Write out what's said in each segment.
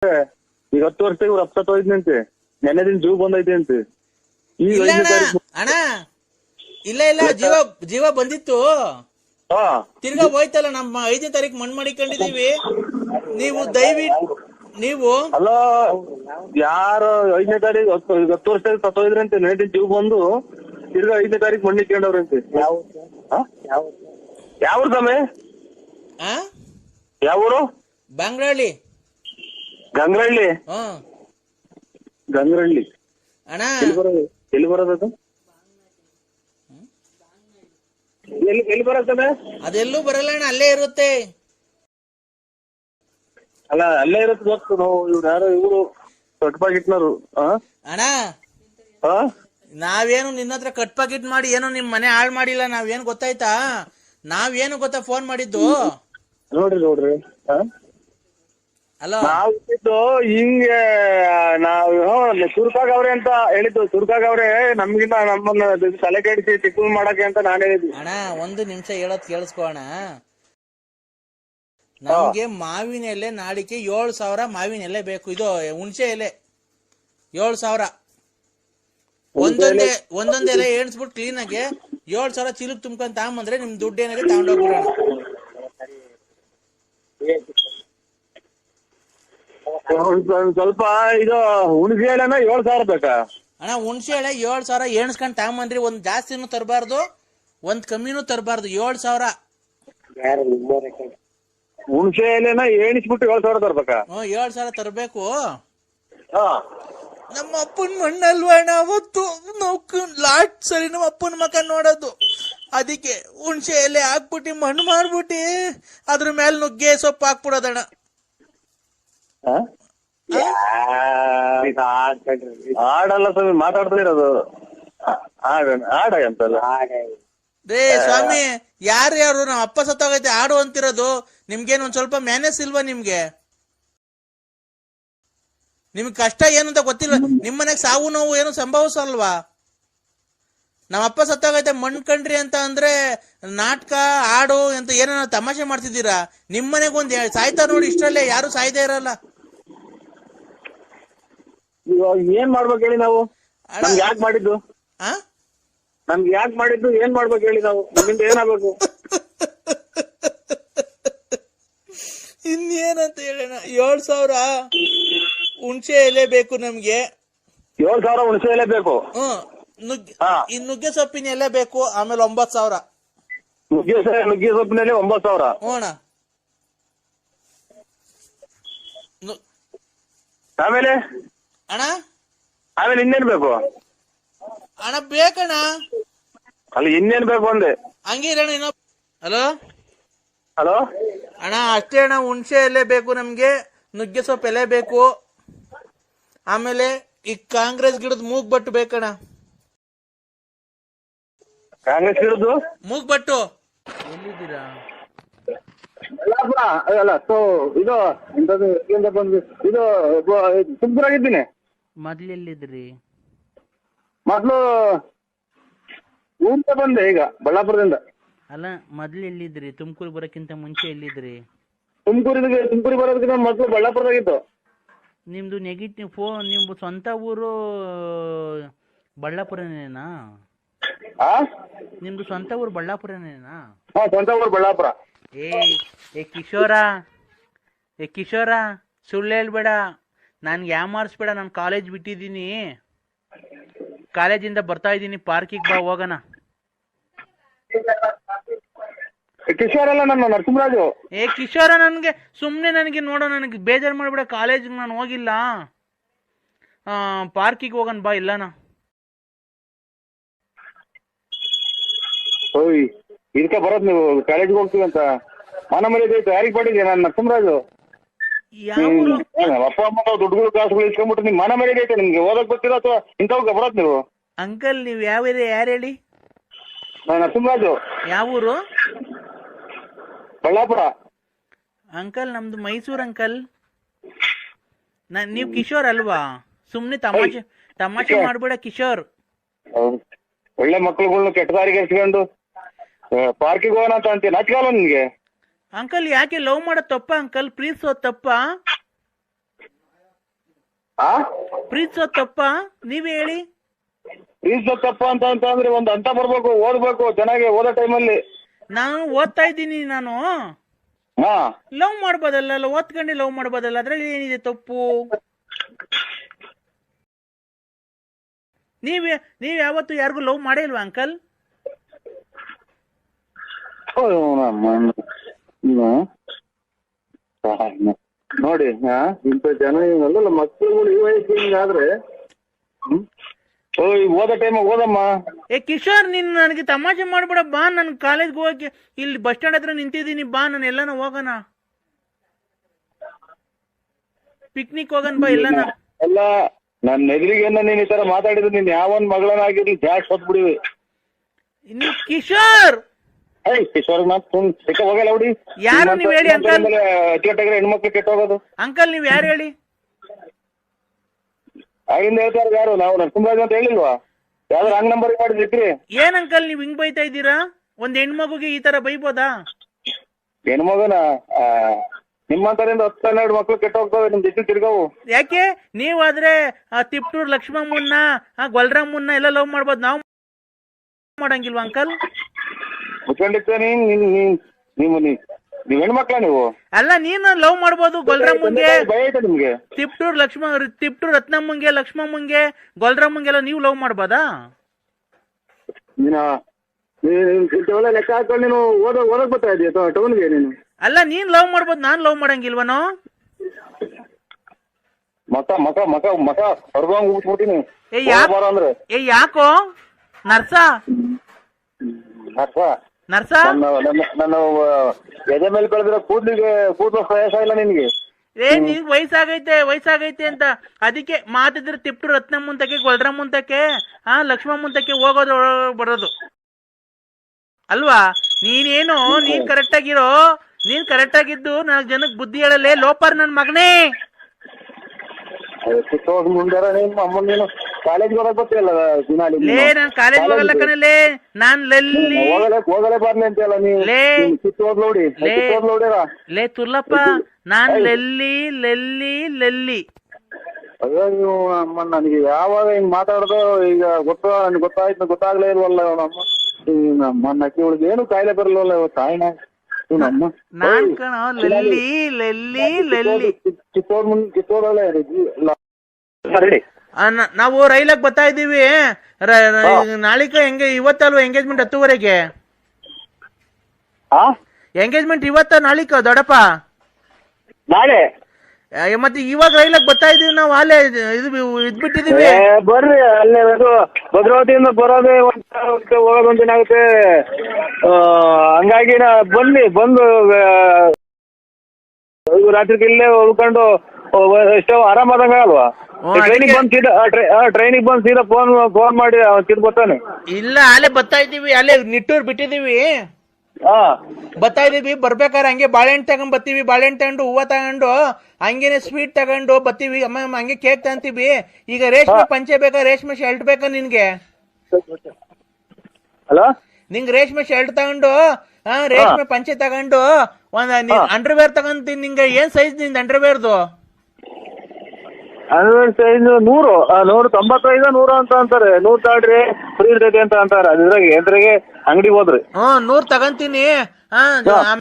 ಈಗ 10 ವರ್ಷ ಇವ್ರು ಅಪ್ಸತ್ ಹೋಯ್ತಂತೆ, ನೆನ್ನೆ ದಿನ ಜೀವ ಬಂದೈತೆ ಅಂತೆ. ಈಗ ಇಲ್ಲ ಅಣ್ಣ ಇಲ್ಲ ಇಲ್ಲ, ಜೀವ ಬಂದಿತ್ತು, ತಿರ್ಗಾ ಹೋಯ್ತಲ್ಲ. ನಮ್ಮ 5ನೇ ತಾರೀಕು ಮಣ್ಣು ಮಾಡಿಕೊಂಡಿದೀವಿ. ನೀವು ದಯವಿಟ್ಟು ನೀವು ಅಲ್ಲ, ಯಾರು 5ನೇ ತಾರೀಕು 10 ವರ್ಷ ಸತ್ತೋಯ್ದ್ರಂತೆ, ನೆನ್ನೆ ದಿನ ಜೀವ ಬಂದು ತಿರ್ಗಾ 5ನೇ ತಾರೀಕು ಮಣ್ಣು ಇಟ್ಕೊಂಡವ್ರಂತೆ. ಯಾವ ಸಮಯ ಯಾವೂರು? ಬಂಗ್ರಹಳ್ಳಿ. ಗಂಗ್ರಹಳ್ಳಿ. ಗಂಗ್ರಹಳ್ಳಿ ಅಣ್ಣ ಎಲ್ಲಿ ಬರೋದದು? ಎಲ್ಲಿ ಬರೋದ? ಅದೆಲ್ಲೂ ಬರಲ್ಲ ಅಣ್ಣ, ಅಲ್ಲೇ ಇರುತ್ತೆ. ಅಲ್ಲ ಅಲ್ಲೇ ಇರುತ್ತೆ ಗೊತ್ತು. ನಾವು ಇವ್ರು ಯಾರೋ ಇವ್ರು ಕಟ್ ಪಾಕಿಟ್ನವ್ರು. ಅಣ್ಣ ನಾವೇನು ನಿನ್ನ ಹತ್ರ ಕಟ್ ಪಾಕಿಟ್ ಮಾಡಿ ಏನು ನಿಮ್ ಮನೆ ಹಾಳು ಮಾಡಿಲ್ಲ. ನಾವೇನು ಗೊತ್ತಾಯ್ತಾ, ನಾವೇನು ಗೊತ್ತಾ ಫೋನ್ ಮಾಡಿದ್ದು? ನೋಡ್ರಿ ಅಲೋ, ನಾವಿದ್ದು ಹಿಂಗೆ ನಾವು ಸುರ್ಕಾಗವ್ರೆ ಅಂತ ಹೇಳಿದ್ದು. ಸುರ್ಕಾಗವ್ರೆ ನಮ್ಗಿನ್ನ ನಮ್ಮನ್ನ ತಲೆ ಕೆಡಿಸಿ ಚಿಕ್ಕ ಮಾಡಕ್ಕೆ ಅಂತ ನಾನು ಹೇಳಿದ್ವಿ. ಅಣ್ಣ 1 ನಿಮಿಷ ಹೇಳೋದ್ ಕೇಳಿಸ್ಕೋ ಅಣ್ಣ. ನಮ್ಗೆ ಮಾವಿನ ಎಲೆ ನಾಡಿಕೆ 7,000 ಮಾವಿನ ಎಲೆ ಬೇಕು. ಇದು ಹುಣಸೆ ಎಲೆ 7,000. ಒಂದೊಂದ್ ಎಲೆ ಎಣಿಸ್ಬಿಟ್ಟು ಕ್ಲೀನ್ ಆಗಿ 7,000 ಚೀಲಕ್ ತುಂಬ್ಕೊಂಡ್ ತಗೊಂಬಂದ್ರೆ ನಿಮ್ ದುಡ್ಡು ಏನಾಗೆ ತಗೊಂಡೋಗ್ಬಿಡೋಣ. ಸ್ವಲ್ಪ ಇದು ಹುಣಸೆ ಎಲೆನ 7,000 ಬೇಕಾ ಅಣ್ಣ? ಹುಣಸೆ ಎಲೆ 7,000 ಎಣಿಸ್ಕೊಂಡ್ ತಗೊಂಬಂದ್ರಿ. ಒಂದ್ ಜಾಸ್ತಿನೂ ತರಬಾರ್ದು, ಒಂದ್ ಕಮ್ಮಿನೂ ತರಬಾರ್ದು. 7,000 ಹುಣಸೆ ಎಲೆನ ಎಣಿಸ್ಬಿಟ್ಟು 7,000 ತರ್ಬೇಕಾ? 7,000 ತರಬೇಕು. ನಮ್ಮ ಅಪ್ಪನ ಮಣ್ಣಲ್ವ ಅಣ್ಣ ಅವತ್ತು ನಾವು ಲಾಟ್ ಸರಿ ನಮ್ಮ ಅಪ್ಪನ ಮಕ ನೋಡೋದು. ಅದಕ್ಕೆ ಹುಣಸೆ ಎಲೆ ಹಾಕ್ಬಿಟ್ಟು ಮಣ್ಣು ಮಾಡ್ಬಿಟ್ಟು ಅದ್ರ ಮೇಲೆ ನುಗ್ಗೆ ಸೊಪ್ಪು ಹಾಕ್ಬಿಡೋದಣ್ಣ. ಆಡಲ್ಲ ಸ್ವಾಮಿ, ಮಾತಾಡ್ತಾ ಇರೋದು ಆಡ ಅಂತಲ್ಲ ರೇ ಸ್ವಾಮಿ. ಯಾರ್ಯಾರು ನಮ್ಮ ಅಪ್ಪ ಸತ್ತೋಗೈತೆ ಆಡು ಅಂತಿರೋದು? ನಿಮ್ಗೇನು ಒಂದ್ ಸ್ವಲ್ಪ ಮ್ಯಾನೇಜ್ ಇಲ್ವಾ ನಿಮ್ಗೆ? ನಿಮ್ಗೆ ಕಷ್ಟ ಏನು ಅಂತ ಗೊತ್ತಿಲ್ಲ? ನಿಮ್ ಮನೆಗ್ ಸಾವು ನೋವು ಏನು ಸಂಭವಿಸಲ್ವಾ? ನಮ್ಮ ಅಪ್ಪ ಸತ್ತೋಗೈತೆ ಮಣ್ಣು ಕಂಡ್ರಿ ಅಂತ ಅಂದ್ರೆ ನಾಟಕ ಆಡು ಅಂತ ಏನೋ ತಮಾಷೆ ಮಾಡ್ತಿದ್ದೀರಾ? ನಿಮ್ ಮನೆಗ್ ಒಂದ್ ಸಾಯ್ತಾ ನೋಡಿ, ಇಷ್ಟರಲ್ಲೇ ಯಾರು ಸಾಯ್ತಾ ಇರಲ್ಲ. ಏನ್ ಮಾಡ್ಬೇಕು ಹೇಳಿ ನಾವು? ನಮ್ಗೆ ಯಾಕೆ ಮಾಡಿದ್ದು? ನಮ್ಗೆ ಯಾಕೆ ಮಾಡಿದ್ದು? ಏನ್ ಮಾಡ್ಬೇಕು ಹೇಳಿ ನಾವು? ನಮ್ಮಿಂದ ಏನಾಗ್ಬೇಕು? ಇನ್ನೇನಂತ ಹೇಳೋಣ? 7,000 ಹುಣಸೆ ಎಲೆ ಬೇಕು ನಮ್ಗೆ. 7,000 ಹುಣಸೆ ಎಲೆ ಬೇಕು. ನುಗ್ಗೆ ಸೊಪ್ಪಿನ ಎಲೆ ಬೇಕು. ಆಮೇಲೆ 9,000 ನುಗ್ಗೆ ಸೊಪ್ಪಿನಲ್ಲಿ 9,000. ಅಣ್ಣ ಆಮೇಲೆ ಇನ್ನೇನ್ ಬೇಕು ಅಣ್ಣ? ಬೇಕಣ್ಣ. ಅಲ್ಲಿ ಇನ್ನೇನ್ ಬೇಕು ಅಂದೆ. ಹಂಗಿರಣ್ಣ ಇನ್ನೊ. ಹಲೋ ಅಣ್ಣ, ಅಷ್ಟೇ ಅಣ್ಣ. ಹುಣಸೆ ಎಲೆ ಬೇಕು ನಮ್ಗೆ, ನುಗ್ಗೆ ಸೊಪ್ಪು ಎಲೆ ಬೇಕು. ಆಮೇಲೆ ಈ ಕಾಂಗ್ರೆಸ್ ಗಿಡದ ಮೂಗ್ಬಟ್ಟು ಬೇಕಣ್ಣ. ಕಾಂಗ್ರೆಸ್ ಗಿಡದ್ದು ಮೂಗ್ಬಟ್ಟು ಎಲ್ಲಿದ್ದೀರಾ? ಅಲ್ಲ ಇದು ಇದು ತುಮಕೂರಾಗಿದ್ದೀನಿ. ಮೊದ್ಲು ಎಲ್ಲಿದ್ರಿ? ಮೊದ್ಲು ಊರಿಂದ ಬಂದೆ, ಈಗ ಬಳ್ಳಾಪುರದಿಂದ. ಅಲ್ಲ, ಮೊದ್ಲು ಎಲ್ಲಿದ್ರಿ? ತುಮಕೂರು ಬರೋಕ್ಕಿಂತ ಮುಂಚೆ ಎಲ್ಲಿದ್ರಿ? ತುಮಕೂರಿಗೆ ಬರೋದಕ್ಕಿಂತ ಮೊದ್ಲು ಬಳ್ಳಾಪುರದಾಗಿತ್ತು. ನಿಮ್ದು ನೆಗೆಟಿವ್ ನಿಮ್ದು ಸ್ವಂತ ಊರು ಬಳ್ಳಾಪುರನೇನಾ? ನಿಮ್ದು ಸ್ವಂತ ಊರು ಬಳ್ಳಾಪುರನೇನಾ? ಸ್ವಂತ ಊರು ಬಳ್ಳಾಪುರ. ಏ ಕಿಶೋರ ಸುಳ್ಳು ಹೇಳ್ಬೇಡ, ನನ್ಗೆ ಯಾಮಾರಿಸ್ಬೇಡ. ನಾನು ಕಾಲೇಜ್ ಬಿಟ್ಟಿದ್ದೀನಿ, ಕಾಲೇಜಿಂದ ಬರ್ತಾ ಇದ್ದೀನಿ. ಪಾರ್ಕಿಗೆ ಬಾ, ಹೋಗೋಣ. ಕಿಶೋರ್ ಅಲ್ಲ, ನನ್ನ ನರಸಿಂಹರಾಜು. ಕಿಶೋರ ನನ್ಗೆ ಸುಮ್ನೆ ನನಗೆ ನೋಡೋ, ನನಗೆ ಬೇಜಾರು ಮಾಡ್ಬೇಡ. ಕಾಲೇಜಿಗೆ ನಾನು ಹೋಗಿಲ್ಲ, ಪಾರ್ಕಿಗೆ ಹೋಗೋಣ ಬಾ. ಇಲ್ಲನಾ ಇದಕ್ಕೆ ಬರೋದು ನೀವು ಕಾಲೇಜ್ಗೆ ಹೋಗ್ತೀವಿ ಅಂತ? ಮನ ಮರ್ಯಾದೆ ಐತೆ ಯಾರಿಗೆ ಪಡಿದ್ಯಾ? ನಾನು ನರಸಿಂಹರಾಜು. ಅಪ್ಪ ಅಮ್ಮ ದುಡ್ಡುಗಳು ಕಾಸುಗಳು ಇಸ್ಕೊಂಡ್ಬಿಟ್ಟು ನಿಮ್ ಮನ ಮರ್ಯಾದೆ ಐತೆ ನಿಮ್ಗೆ? ಓದಕ್ ಗೊತ್ತಿಲ್ಲ ಅಥವಾ ಇಂಥವ್ಗೆ ಬರೋದು ನೀವು? ಅಂಕಲ್, ನೀವು ಯಾವ ಏರಿಯಾ? ಯಾರು ಹೇಳಿ? ನಾನು ನರಸಿಂಹರಾಜು. ಯಾವ ಊರು? ಬಳ್ಳಾಪುರ. ಅಂಕಲ್, ನಮ್ದು ಮೈಸೂರು ಅಂಕಲ್. ನೀವು ಕಿಶೋರ್ ಅಲ್ವಾ? ಸುಮ್ನೆ ತಮಾಷೆ ಮಾಡ್ಬೇಡ ಕಿಶೋರ್. ಒಳ್ಳೆ ಮಕ್ಳುಗಳ್ನ ಕೆಟ್ಟ ದಾರಿಗೆ ಎರ್ಸ್ಕೊಂಡು ಪಾರ್ಕಿಗೆ ಹೋಗೋಣ ಅಂತ ಅಂತೀಯ? ನಾಚಿಕಲ್ಲ ನಿನ್ಗೆ? ಅಂಕಲ್, ಯಾಕೆ ಲವ್ ಮಾಡೋದ್ ತಪ್ಪ ಅಂಕಲ್? ಪ್ರೀತಿಸೋದ್ ತಪ್ಪ? ಆ ಪ್ರೀತಿಸೋ ತಪ್ಪ ನೀವೇ ಹೇಳಿ. ಪ್ರೀತಿಸೋ ತಪ್ಪ ಅಂತ ಅಂದ್ರೆ ಒಂದು ಹಂತ ಬರ್ಬೇಕು, ಓದ್ಬೇಕು ಚೆನ್ನಾಗಿ ಓದೋ ಟೈಮಲ್ಲಿ. ನಾನು ಓದ್ತಾ ಇದ್ದೀನಿ. ನಾನು ಹಾ ಲವ್ ಮಾಡ್ಬೋದಲ್ಲ, ಓದ್ಕೊಂಡೆ ಲವ್ ಮಾಡ್ಬೋದಲ್ಲ, ಅದ್ರಲ್ಲಿ ಏನಿದೆ ತಪ್ಪು? ನೀವ್ ಯಾವತ್ತು ಯಾರಿಗೂ ಲವ್ ಮಾಡೇ ಇಲ್ವಾ ಅಂಕಲ್? ನೋಡಿ ಇಂಥ ಜನ ಅಲ್ಲ ಮಕ್ಕಳುಗಳು ಈ ವಯಸ್ಸು ಹಿಂಗಾದ್ರೆ ಓದೋ ಟೈಮ್ ಓದಮ್ಮ. ಕಿಶೋರ್, ನೀನ್ ನನಗೆ ತಮಾಷೆ ಮಾಡ್ಬೇಡ. ಬಾ, ನನ್ ಕಾಲೇಜ್ಗೆ ಹೋಗಿ ಇಲ್ಲಿ ಬಸ್ ಸ್ಟ್ಯಾಂಡ್ ಹತ್ರ ನಿಂತಿದ್ದೀನಿ. ಬಾ, ನಾನು ಎಲ್ಲಾನ ಹೋಗೋಣ, ಪಿಕ್ನಿಕ್ ಹೋಗೋಣ ಬಾ ಎಲ್ಲಾನ. ಅಲ್ಲ, ನನ್ನ ಎದುರಿಗೆ ನೀನ್ ಈ ತರ ಮಾತಾಡಿದ್ರೆ ನೀನ್ ಯಾವನ್ ಮಗಳನ್ನಾಗಿರ್ಲಿ ಜಾಸ್ತಿ ಹೊತ್ಬಿಡಿವಿ. ಕಿಶೋರ್ ಕಿಶೋರ್ ಹೋಗಲ್ಲ ಹುಡಿ. ಯಾರು ನೀವ್ ಹೇಳಿ ಅಂಕಲ್? ಕೆಟ್ಟಾಗ್ರೆ ಹೆಣ್ಮಕ್ಳು ಕೆಟ್ಟ ಹೋಗೋದು. ಅಂಕಲ್ ನೀವ್ ಯಾರು ಹೇಳಿ? ಆಗಿಂದ ಹೇಳ್ತಾರ ಯಾರು? ನಾವು ನರಸಿಂಹರಾಜ್ ಅಂತ ಹೇಳಿಲ್ವಾ? ಯಾವ್ದಾರು ಹಂಗ್ ನಂಬರ್ ಮಾಡಿದ್ರಿ? ಏನ್ ಅಂಕಲ್ ನೀವ್ ಹಿಂಗ್ ಬೈತಾ ಇದ್ದೀರಾ? ಒಂದ್ ಹೆಣ್ಮಗುಗೆ ಈ ತರ ಬೈಬೋದಾ? ಹೆಣ್ಮಗನ ನಿಮ್ಮಂತರಿಂದ 10-12 ಮಕ್ಳು ಕೆಟ್ಟ ಹೋಗ್ತಾವೆ, ನಿಮ್ ಜೊತೆ ತಿರ್ಗಾವು. ಯಾಕೆ? ನೀವಾದ್ರೆ ತಿಪ್ಟೂರ್ ಲಕ್ಷ್ಮಮ್ಮನ್ನ, ಗೊಲ್ರಮ್ಮನ್ನ ಎಲ್ಲ ಲವ್ ಮಾಡ್ಬೋದು, ನಾವು ಮಾಡಂಗಿಲ್ವಾ ಅಂಕಲ್? ಮುಚ್ಕೊಂಡಿರ್ತ ನೀವ್ ಹೆಣ್ಮಕ್ಳ ನೀವು? ಅಲ್ಲ, ನೀನ್ ಲವ್ ಮಾಡ್ಬೋದು ಗೊಲ್ರಮ್ಮಂಗೆ, ಭಯ ಐತೆ ನಿಮ್ಗೆ? ತಿಪ್ಟೂರ್ ರತ್ನಮ್ಮಂಗೆ, ಲಕ್ಷ್ಮಮ್ಮಂಗೆ, ಗೊಲ್ರಮ್ಮಂಗೆಲ್ಲ ನೀವು ಲವ್ ಮಾಡ್ಬೋದಾ? ನೀವೆಲ್ಲ ಲೆಕ್ಕ ಹಾಕೊಂಡು ನೀನು ಓದಕ್ ಬರ್ತಾ ಇದೀಯ ಟೌನ್ಗೆ ನೀನು? ಅಲ್ಲ, ನೀನ್ ಲವ್ ಮಾಡ್ಬೋದು, ನಾನ್ ಲವ್ ಮಾಡಂಗಿಲ್ವನೋ? ಮಕ ಹೊರಗಂಗ್ ಉಟ್ಬಿಟ್ಟಿನಿ. ಯಾಕೋ ನರ್ಸ ನನ್ನ ಎದೆ ಮೇಲೆ ಬೆಳೆದಿರೋ ಕೂದಲು ಪ್ರಯಾಸ ಇಲ್ಲ ನಿನ್ಗೆ? ನೀನ್ ವಯಸ್ಸಾಗೈತೆ ಅಂತ ಅದಕ್ಕೆ ಮಾತಿದ್ರೆ ತಿಪ್ಟು ರತ್ನಮ್ಮಂತಕ್ಕೆ, ಗೊಲ್ರಮ್ಮಂತಕ್ಕೆ, ಲಕ್ಷ್ಮಮ್ಮಂತಕ್ಕೆ ಹೋಗೋದು ಬರೋದು ಅಲ್ವಾ? ನೀನೇನು ನೀನ್ ಕರೆಕ್ಟ್ ಆಗಿದ್ದು 4 ಜನಕ್ಕೆ ಬುದ್ಧಿ ಹೇಳಲೇ ಲೋಪರ್ ನನ್ ಮಗನೇ. ನೀನು ಕಾಲೇಜ್ ಹೋಗಕ್ ಗೊತ್ತಿಲ್ಲ ಲೇ, ನಾನ್ ಕಾಲೇಜ್ ಹೋಗಲ್ಲ ಕಣಲೇ, ನಾನ್ ಹೋಗಲೇ ಬರ್ಲಿ ಅಂತೆಲ್ಲ ನೀವು. ಲೇ ತುರ್ಲಪ್ಪ, ನಾನ್ ಲೆಲ್ಲಿ. ಅಯ್ಯೋ ನೀವು ಅಮ್ಮ, ನನಗೆ ಯಾವಾಗ ಹಿಂಗ್ ಮಾತಾಡೋದು ಈಗ ಗೊತ್ತಾಯ್ತು, ಗೊತ್ತಾಗ್ಲೇ ಇಲ್ವಲ್ಲ ನಮ್ಮ ನಕ್ಕಿ ಒಳಗೆ ಏನು ಕಾಯಿಲೆ ಬರಲ್ವಲ್ಲ ತಾಯಿನ ನಮ್ಮ. ನಾನ್ ಕಣ ಲೆಲ್ಲಿ. ಕಿತ್ತೋದಲ್ಲೇ ನಾವು ರೈಲಾಗ್ ಬರ್ತಾ ಇದೀವಿ. ನಾಳಿಕ ಇವತ್ತಲ್ವ ಎಂಗೇಜ್ಮೆಂಟ್? 10:30ಗೆ ಎಂಗೇಜ್ಮೆಂಟ್. ನಾಳಿಕ ದೊಡ್ಡಪ್ಪ ನಾಳೆ. ಮತ್ತೆ ಇವಾಗ ರೈಲಾಗ್ ಬರ್ತಾ ಇದೀವಿ ನಾವು. ಅಲ್ಲೇ ಇದ್ಬಿಟ್ಟಿದೀವಿ. ಬರ್ರಿ, ಅಲ್ಲೇ ಭದ್ರಾವತಿಯಿಂದ ಬರೋದೇ ಹೋಗೋದು ಒಂದಿನ ಆಗುತ್ತೆ. ಹಂಗಾಗಿ ಬಂದು ರಾತ್ರಿ ಇಲ್ಲೇ ಉಳ್ಕೊಂಡು ಎಷ್ಟೋ ಆರಾಮಾದಂಗ ಅಲ್ವಾ? ಟ್ರೈನಿಗೆ ಬಂದು ಸೀದಾ ಫೋನ್ ಮಾಡಿ ತಿಂದು ಬರ್ತಾನೆ. ಇಲ್ಲ, ಅಲ್ಲೇ ಬರ್ತಾ ಇದೀವಿ, ಅಲ್ಲೇ ನಿಟ್ಟೂರ್ ಬಿಟ್ಟಿದೀವಿ. ಬರ್ತಾ ಇದೀವಿ. ಬರ್ಬೇಕಾದ್ರೆ ಹಂಗೆ ಬಾಳೆಹಣ್ಣು ತಗೊಂಡ್ ಬರ್ತೀವಿ. ಬಾಳೆಹಣ್ಣು ತಗೊಂಡು, ಹೂವ ತಗೊಂಡು, ಹಂಗೇನೆ ಸ್ವೀಟ್ ತಗೊಂಡು ಬರ್ತೀವಿ. ಅಮ್ಮ ಹಂಗೆ ಕೇಕ್ ತಗೊಂತೀವಿ. ಈಗ ರೇಷ್ಮೆ ಪಂಚೆ ಬೇಕಾ, ರೇಷ್ಮೆ ಶರ್ಟ್ ಬೇಕಾ ನಿನ್ಗೆ? ನಿಂಗೆ ರೇಷ್ಮೆ ಶರ್ಟ್ ತಗೊಂಡು, ರೇಷ್ಮೆ ಪಂಚೆ ತಗೊಂಡು, ಒಂದ್ ಅಂಡರ್ವೇರ್ ತಗೊಂತೀನಿ. ನಿಂಗೆ ಏನ್ ಸೈಜ್ ನಿಂದ ಅಂಡರ್ವೇರ್ದು? ಸೈಜ್ 195 100 ಅಂತ ಅಂತಾರೆ. 100 ತಗೊಳ್ರಿ ಫ್ರೀ ಇರ್ತೈತೆ ಅಂತ ಅಂತಾರೆ. ಅದ್ರಾಗೆ ಅಂಗಡಿಗೆ ಹೋದ್ರಿ 100 ತಗೊಂತೀನಿ.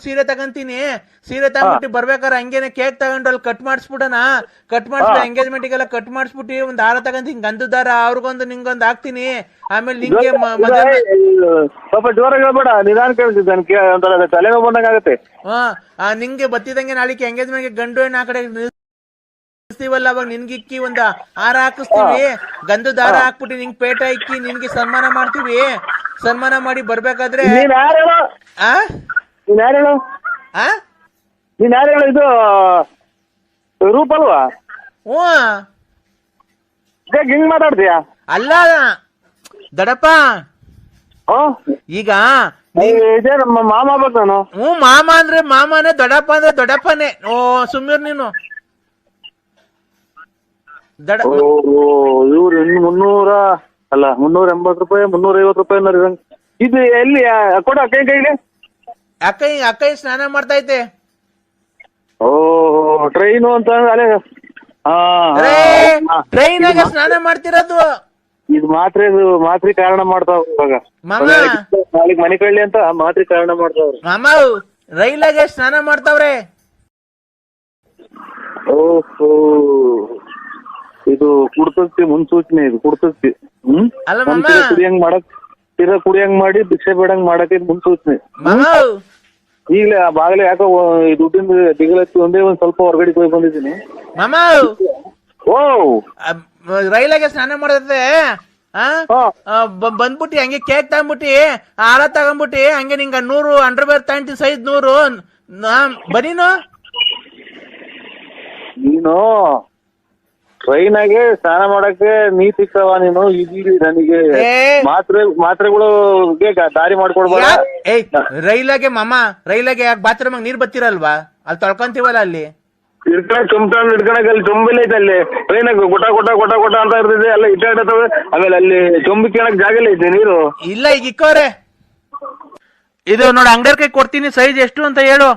ಸೀರೆ ತಗೊಂತೀನಿ. ಸೀರೆ ತಗೊಂಡ್ಬಿಟ್ಟು ಬರ್ಬೇಕಾರೆ ಹಂಗೇನೆ ಕೇಕ್ ತಗೊಂಡು ಅಲ್ಲಿ ಕಟ್ ಮಾಡಿಸ್ಬಿಡೋಣ. ಎಂಗೇಜ್ಮೆಂಟ್ಗೆಲ್ಲ ಕಟ್ ಮಾಡಿಸ್ಬಿಟ್ಟು ಒಂದ್ ದಾರ ತಗೊಂತೀನಿ, ಗಂಧದ ದಾರ. ಅವ್ರಿಗೊಂದು ನಿಂಗೊಂದು ಹಾಕ್ತೀನಿ. ಆಮೇಲೆ ನಿಂಗೆ ಸ್ವಲ್ಪ ಜೋರಾಗಿ ಹೇಳ್ಬೇಡ, ನಿಧಾನ ಕೇಳ್ತಿದ್ದಾನೆ, ತಲೆನೋವು ಬಂದಂಗ ಆಗುತ್ತೆ. ನಿಂಗೆ ಬತ್ತಿದಂಗೆ ನಾಳಿಕೆ ಎಂಗೇಜ್ಮೆಂಟ್ಗೆ ಗಂಡು ಹೆಣ್ಣು ಆ ಕಡೆ ನಿಲ್ಸ್ತೀವಲ್ಲ, ಅವಾಗ ನಿನ್ಗಿಕ್ಕಿ ಒಂದ್ ಹಾರ ಹಾಕಿಸ್ತೀವಿ. ಗಂಧದ ದಾರ ಹಾಕ್ಬಿಟ್ಟು ನಿಂಗೆ ಪೇಟ ಇಕ್ಕಿ ನಿನ್ಗೆ ಸನ್ಮಾನ ಮಾಡ್ತೀವಿ. ಸನ್ಮಾನ ಮಾಡಿ ಬರ್ಬೇಕಾದ್ರೆ ನೀನ್ ಯಾರು ಇದು ರೂಪ ಅಲ್ವಾ? ಹಿಂಗ್ ಮಾತಾಡ್ತೀಯ? ಅಲ್ಲ ದೊಡ್ಡಪ್ಪ, ಈಗ ಇದೇ ನಮ್ಮ ಮಾಮ ಆಗ್ಬೇಕು ನಾನು. ಮಾಮ ಅಂದ್ರೆ ಮಾಮನೇ, ದೊಡ್ಡಪ್ಪ ಅಂದ್ರೆ ದೊಡ್ಡಪ್ಪನೇ. ಸುಮ್ಮೀರ್ ನೀನು. ಇವ್ರು 300 ಅಲ್ಲ 380 ರೂಪಾಯಿ, 350 ರೂಪಾಯಿ. ಇದು ಎಲ್ಲಿ ಕೊಡ ಅಕ್ಕೈ ಕೈಲಿ? ಅಕ್ಕೈ ಸ್ನಾನ ಮಾಡ್ತಾ ಐತೆ. ಟ್ರೈನು ಅಂತ ಅಲ್ಲೇ ಟ್ರೈನಾಗ ಸ್ನಾನ ಮಾಡ್ತಿರೋದು. ಇದು ಮಾತ್ರಿ ಕಾರಣ ಮಾಡ್ತಾವ ಇವಾಗ. ಮಾಮ ನಾಳೆಗ್ ಮನೆ ಕಳ್ಳಿ ಅಂತ ಮಾತ್ರಿ ಕಾರಣ ಮಾಡ್ತಾವ್ರಿ. ಮಾಮ ರೈಲಾಗೆ ಸ್ನಾನ ಮಾಡ್ತಾವ್ರೆ. ಓಹೋ, ಇದು ಕುಡ್ತಕ್ತಿ ಮುನ್ಸೂಚನೆ, ಇದು ಕುಡ್ತಕ್ತಿ. ಅಲ್ಲ ಮಾಮ, ಕುಡಿಯಂಗ್ ಮಾಡಿ ಭಿಕ್ಷೆ ಬೇಡಂಗ್ ಮಾಡಕ್ಕೆ ಮುನ್ಸೂಚನೆ. ಮಾಮ ಈಗಲೇ ಆ ಬಾಗ್ಲೆ ಯಾಕೋ ದುಡ್ಡಿಂದ ದಿಗಲತ್ತಿ ಒಂದೇ ಒಂದ್ ಸ್ವಲ್ಪ ಹೊರಗಡೆ ಹೋಗಿ ಬಂದಿದ್ದೀನಿ. ಮಾಮ ಓ ರೈಲಾಗೆ ಸ್ನಾನ ಮಾಡತ್ತೆ. ಬಂದ್ಬಿಟ್ಟಿ ಹಂಗೆ ಕೇಕ್ ತಗೊಂಡ್ಬಿಟ್ಟಿ, ಹಾರ ತಗೊಂಡ್ಬಿಟ್ಟಿ, ಹಂಗೆ ನಿಂಗ 100 ಅಂಡರ್ವೇರ್ ತಗೊಂಡಿ ಸೈಜ್ 100 ಬರೀನು. ನೀನು ಟ್ರೈನಾಗೆ ಸ್ನಾನ ಮಾಡಕ್ಕೆ ನೀತಿಕ್ಕವ ನೀನು. ಈಗ ನನಗೆ ಮಾತ್ರೆಗಳು ದಾರಿ ಮಾಡ್ಕೊಡ್ಬಾರ. ರೈಲಾಗೆ ಮಾಮ, ರೈಲಾಗೆ ಯಾಕೆ ಬಾತ್ರೂಮ್ ನೀರ್ ಬತ್ತಿರಲ್ವಾ? ಅಲ್ಲಿ ತೊಳ್ಕೊಂತೀವಲ್ಲ, ಅಲ್ಲಿ ಹಿಡ್ಕಣಕ್ ಅಲ್ಲಿ ಚೊಂಬಿಲ್ಲ ಐತೆ. ಅಲ್ಲಿ ಟ್ರೈನಾಗ ಗೊಟ ಗೊಟ ಗೊಟ ಗೊಟ ಅಂತ ಇರ್ತದೆ, ಎಲ್ಲ ಇಟ್ಟಾಡ್ತವೆ. ಆಮೇಲೆ ಅಲ್ಲಿ ಚೊಂಬಿ ಕೇಳಕ್ ಜಾಗ ಇಲ್ಲ ಐತೆ ನೀರು. ಇಲ್ಲ, ಈಗ ಇಕ್ಕವ್ರೆ. ಇದು ನೋಡಿ, ಅಂಗಡಿಯರ್ ಕೈ ಕೊಡ್ತೀನಿ, ಸೈಜ್ ಎಷ್ಟು ಅಂತ ಹೇಳು.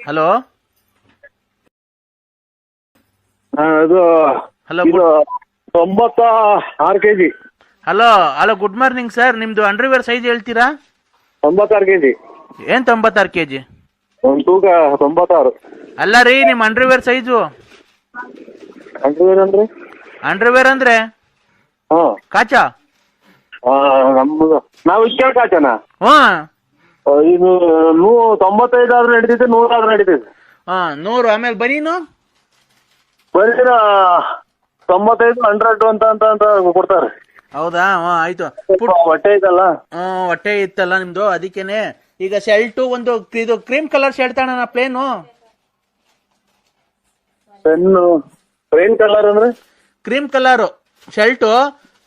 ಹಲೋ ಅದು hello 96 kg. Hello hello, good morning sir. ನಿಮ್ದು ಅಂಡರ್ವೇರ್ ಸೈಜ್ ಹೇಳ್ತೀರಾ? 96 kg. ಏನ್ 96 kg? ಒಂದ್ ತೂಕ 96. ಅಲ್ಲ ರೀ, ನಿಮ್ ಅಂಡರ್ವೇರ್ ಸೈಜು. ಅಂಡರ್ವೇರ್ ಅಂದ್ರೆ ಕಾಚಾ? ನಮ್ದು ನಾವು ಇಷ್ಟ ಕಾಚನ. ಇದು 95 ಆದ್ರೂ ನಡೀತೈತೆ, 100 ಆದ್ರೂ ನಡೀತೈತೆ. 100. ಆಮೇಲೆ ಬನೀನು ಬರೀನ 95, 100 ಅಂತ ಕೊಡ್ತಾರೆ. ಹೌದಾ? ಆಯ್ತು. ಹೊಟ್ಟೆ ಐತಲ್ಲ, ಹೊಟ್ಟೆ ಇತ್ತಲ್ಲ ನಿಮ್ದು, ಅದಕ್ಕೇನೆ. ಈಗ ಶರ್ಟು ಒಂದು ಇದು ಕ್ರೀಮ್ ಕಲರ್ ಶರ್ಟ್ ತಗೋಣ, ಪ್ಲೇನು. ಪ್ಲೇನ್ ಕಲರ್ ಅಂದ್ರೆ ಕ್ರೀಮ್ ಕಲರ್ ಶರ್ಟು,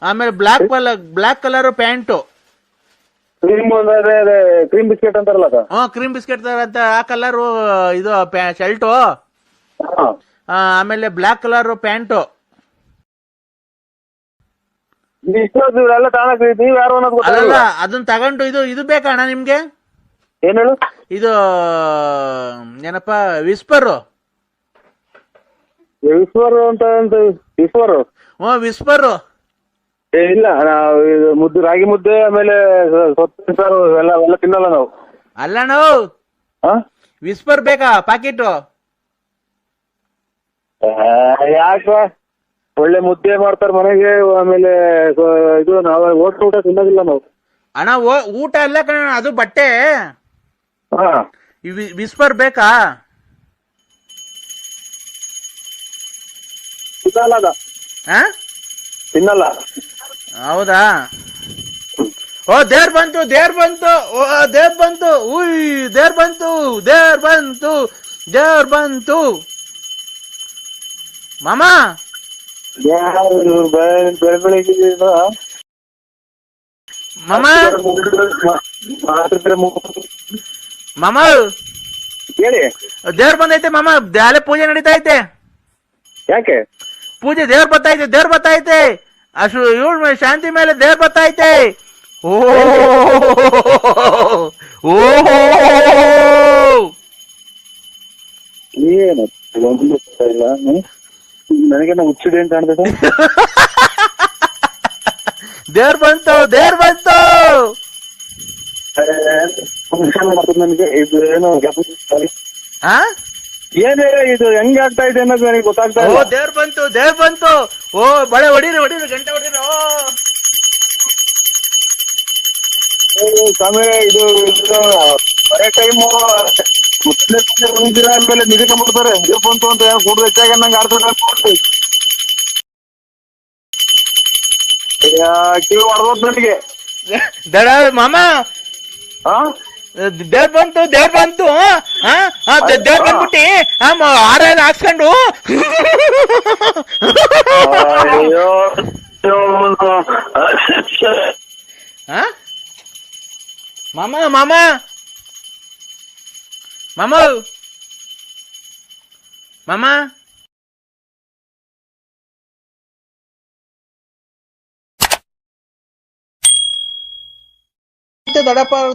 ಆಮೇಲೆ ಬ್ಲಾಕ್ ಕಲರ್ ಪ್ಯಾಂಟು. ಕ್ರೀಮ್ ಅಂದ್ರೆ ಕ್ರೀಮ್ ಬಿಸ್ಕೆಟ್ ಅಂತಾರಲ್ಲ. ಕ್ರೀಮ್ ಬಿಸ್ಕೆಟ್ ಅಂತ ಆ ಕಲರ್ ಇದು ಶರ್ಟು. ಆಮೇಲೆ ಬ್ಲಾಕ್ ಕಲರ್ ಪ್ಯಾಂಟು. ಎಲ್ಲ ತಗೊಳಕ್ ನೀವ್ ಯಾರು ಅನ್ನೋದು ಅಲ್ಲ, ಅದನ್ನ ತಗೊಂಡು ಇದು ಬೇಕಣ್ಣ ನಿಮ್ಗೆ? ಏನ್ ಹೇಳು? ಇದು ಏನಪ್ಪ, ವಿಸ್ಪರ್ ಅಂತ. ವಿಸ್ಪರ್ ಇಲ್ಲ, ಮುದ್ದೆ, ರಾಗಿ ಮುದ್ದೆ, ಆಮೇಲೆ ಸಾರು ಎಲ್ಲ ತಿನ್ನಲ್ಲ ನಾವು. ಅಲ್ಲ, ನಾವು ವಿಸ್ಪರ್ ಬೇಕಾ ಪಾಕೆಟು? ಯಾಕ? ಒಳ್ಳೆ ಮುದ್ದೆ ಮಾಡ್ತಾರ ಮನೆಗೆ. ಆಮೇಲೆ ಇದು ನಾವು ಊಟ ತಿನ್ನೋದಿಲ್ಲ ನಾವು. ಅಣ್ಣ ಊಟ ಎಲ್ಲ ಕಣ, ಅದು ಬಟ್ಟೆ. ವಿಸ್ಪರ್ ಬೇಕಾ? ತಿನ್ನಲ್ಲ. ಹೌದಾ? ದೇವ್ರ ಬಂತು. ಉಯ್, ದೇವ್ರ ಬಂತು ಮಾಮ. ಬೆಳಗ್ಗೆ ಮಾಮ ಹೇಳಿ. ದೇವ್ರ ಬಂದೈತೆ ಮಾಮ, ದ್ಯಾಲೆ ಪೂಜೆ ನಡೀತಾ ಐತೆ. ಯಾಕೆ ಪೂಜೆ? ದೇವ್ರ ಬತ್ತೈತೆ. ಅಷ್ಟು ಇವಳು ಶಾಂತಿ ಮೇಲೆ ದೇವ್ರ ಬತ್ತೈತೆ. ಏನು ಇಲ್ಲ, ನನಗೇನ ಹುಚ್ಚಿದೆ ಅಂತ ಕಾಣ್ತದೆ. ದೇವ್ರ ಬಂತು. ನನಗೆ ಇದು ಏನು ಏನೇ ಇದು ಹೆಂಗ್ ಆಗ್ತಾ ಇದೆ ಅನ್ನೋದು ನನಗೆ ಗೊತ್ತಾಗ್ತಾ ಇಲ್ಲ. ದೇವ್ರ ಬಂತು. ಬಳೆ ಹೊಡೀರಿ, ಗಂಟೆ ಹೊಡೀರಿ. ಸ್ವಾಮಿ, ಇದು ಬರೇ ಟೈಮು ಆದ್ಮೇಲೆ ನಿಧಿಕೊಂಡ್ಬಿಡ್ತಾರೆ. ಬಂತು ಅಂತ ಕೂಡದು ಹೆಚ್ಚಾಗಿ ನಂಗೆ ಆಡ್ತಾರೆ. ಕಿವಿ ಹೊಡೆದೋದ್ ನನಗೆ. ಮಾಮ ದೇವ್ರ ಬಂತು. ದೇವ್ರ ಬಂದ್ಬಿಟ್ಟಿ ಹಾರ ಎಲ್ಲ ಹಾಕ್ಸ್ಕೊಂಡು ಮಾಮ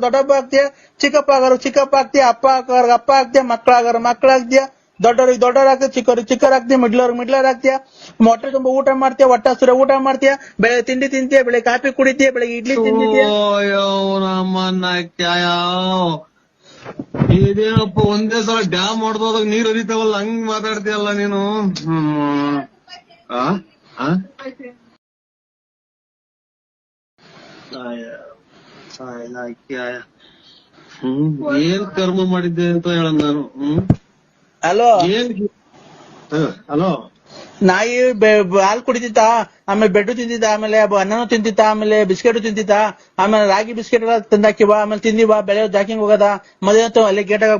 ದೊಡ್ಡಪ್ಪ ಆಗ್ತೀಯ, ಚಿಕ್ಕಪ್ಪ ಆಗೋರು ಚಿಕ್ಕಪ್ಪ ಆಗ್ತೀಯ, ಅಪ್ಪ ಆಗೋರು ಅಪ್ಪ ಆಗ್ತೀಯ, ಮಕ್ಕಳಾಗೋರು ಮಕ್ಕಳಾಗ್ತೀಯ. ದೊಡ್ಡವ್ರಿಗೆ ದೊಡ್ಡವ್ರು ಆಗ್ತೀಯ, ಚಿಕ್ಕವ್ರಿಗೆ ಚಿಕ್ಕವ್ರು ಆಗ್ತೀಯ, ಮಿಡ್ಲರ್ ಆಗ್ತೀಯ, ಹೊಟ್ಟೆ ತುಂಬ ಊಟ ಮಾಡ್ತೀಯ, ಹೊಟ್ಟೆ ಹಸಿರ ಊಟ ಮಾಡ್ತೀಯ, ಬೆಳಗ್ಗೆ ತಿಂಡಿ ತಿಂತೀಯ, ಬೆಳಗ್ಗೆ ಕಾಫಿ ಕುಡಿತೀಯ, ಬೆಳಗ್ಗೆ ಇಡ್ಲಿ ತಿಂತಿದ್ಯಾ. ಇದೇನಪ್ಪ ಒಂದೇ ಸಲ ಡ್ಯಾಮ್ ಹೊಡೆದೋದಾಗ ನೀರ್ ಹರಿತಾವಲ್ಲ ಹಂಗ್ ಮಾತಾಡ್ತೀಯಲ್ಲ ನೀನು. ಏನ್ ಕರ್ಮ ಮಾಡಿದ್ದೆ ಅಂತ ಹೇಳ ನಾನು. ಹಲೋ ಏನ್ ಹಲೋ, ನಾಯಿ ಹಾಲು ಕುಡಿತಿತ್ತ, ಆಮೇಲೆ ಬೆಡ್ಡು ತಿಂತಿದ್ದ, ಆಮೇಲೆ ಅನ್ನನೂ ತಿಂತಿತ್ತ, ಆಮೇಲೆ ಬಿಸ್ಕೆಟ್ ತಿಂತಿತ್ತ, ಆಮೇಲೆ ರಾಗಿ ಬಿಸ್ಕೆಟ್ ಎಲ್ಲ ತಂದಾಕಿವ, ಆಮೇಲೆ ತಿಂದಿವ, ಬೆಳೆ ಜಾಕಿಂಗ್ ಹೋಗದ, ಮಧ್ಯಾಹ್ನ ಅಲ್ಲಿ ಗೇಟಾಗ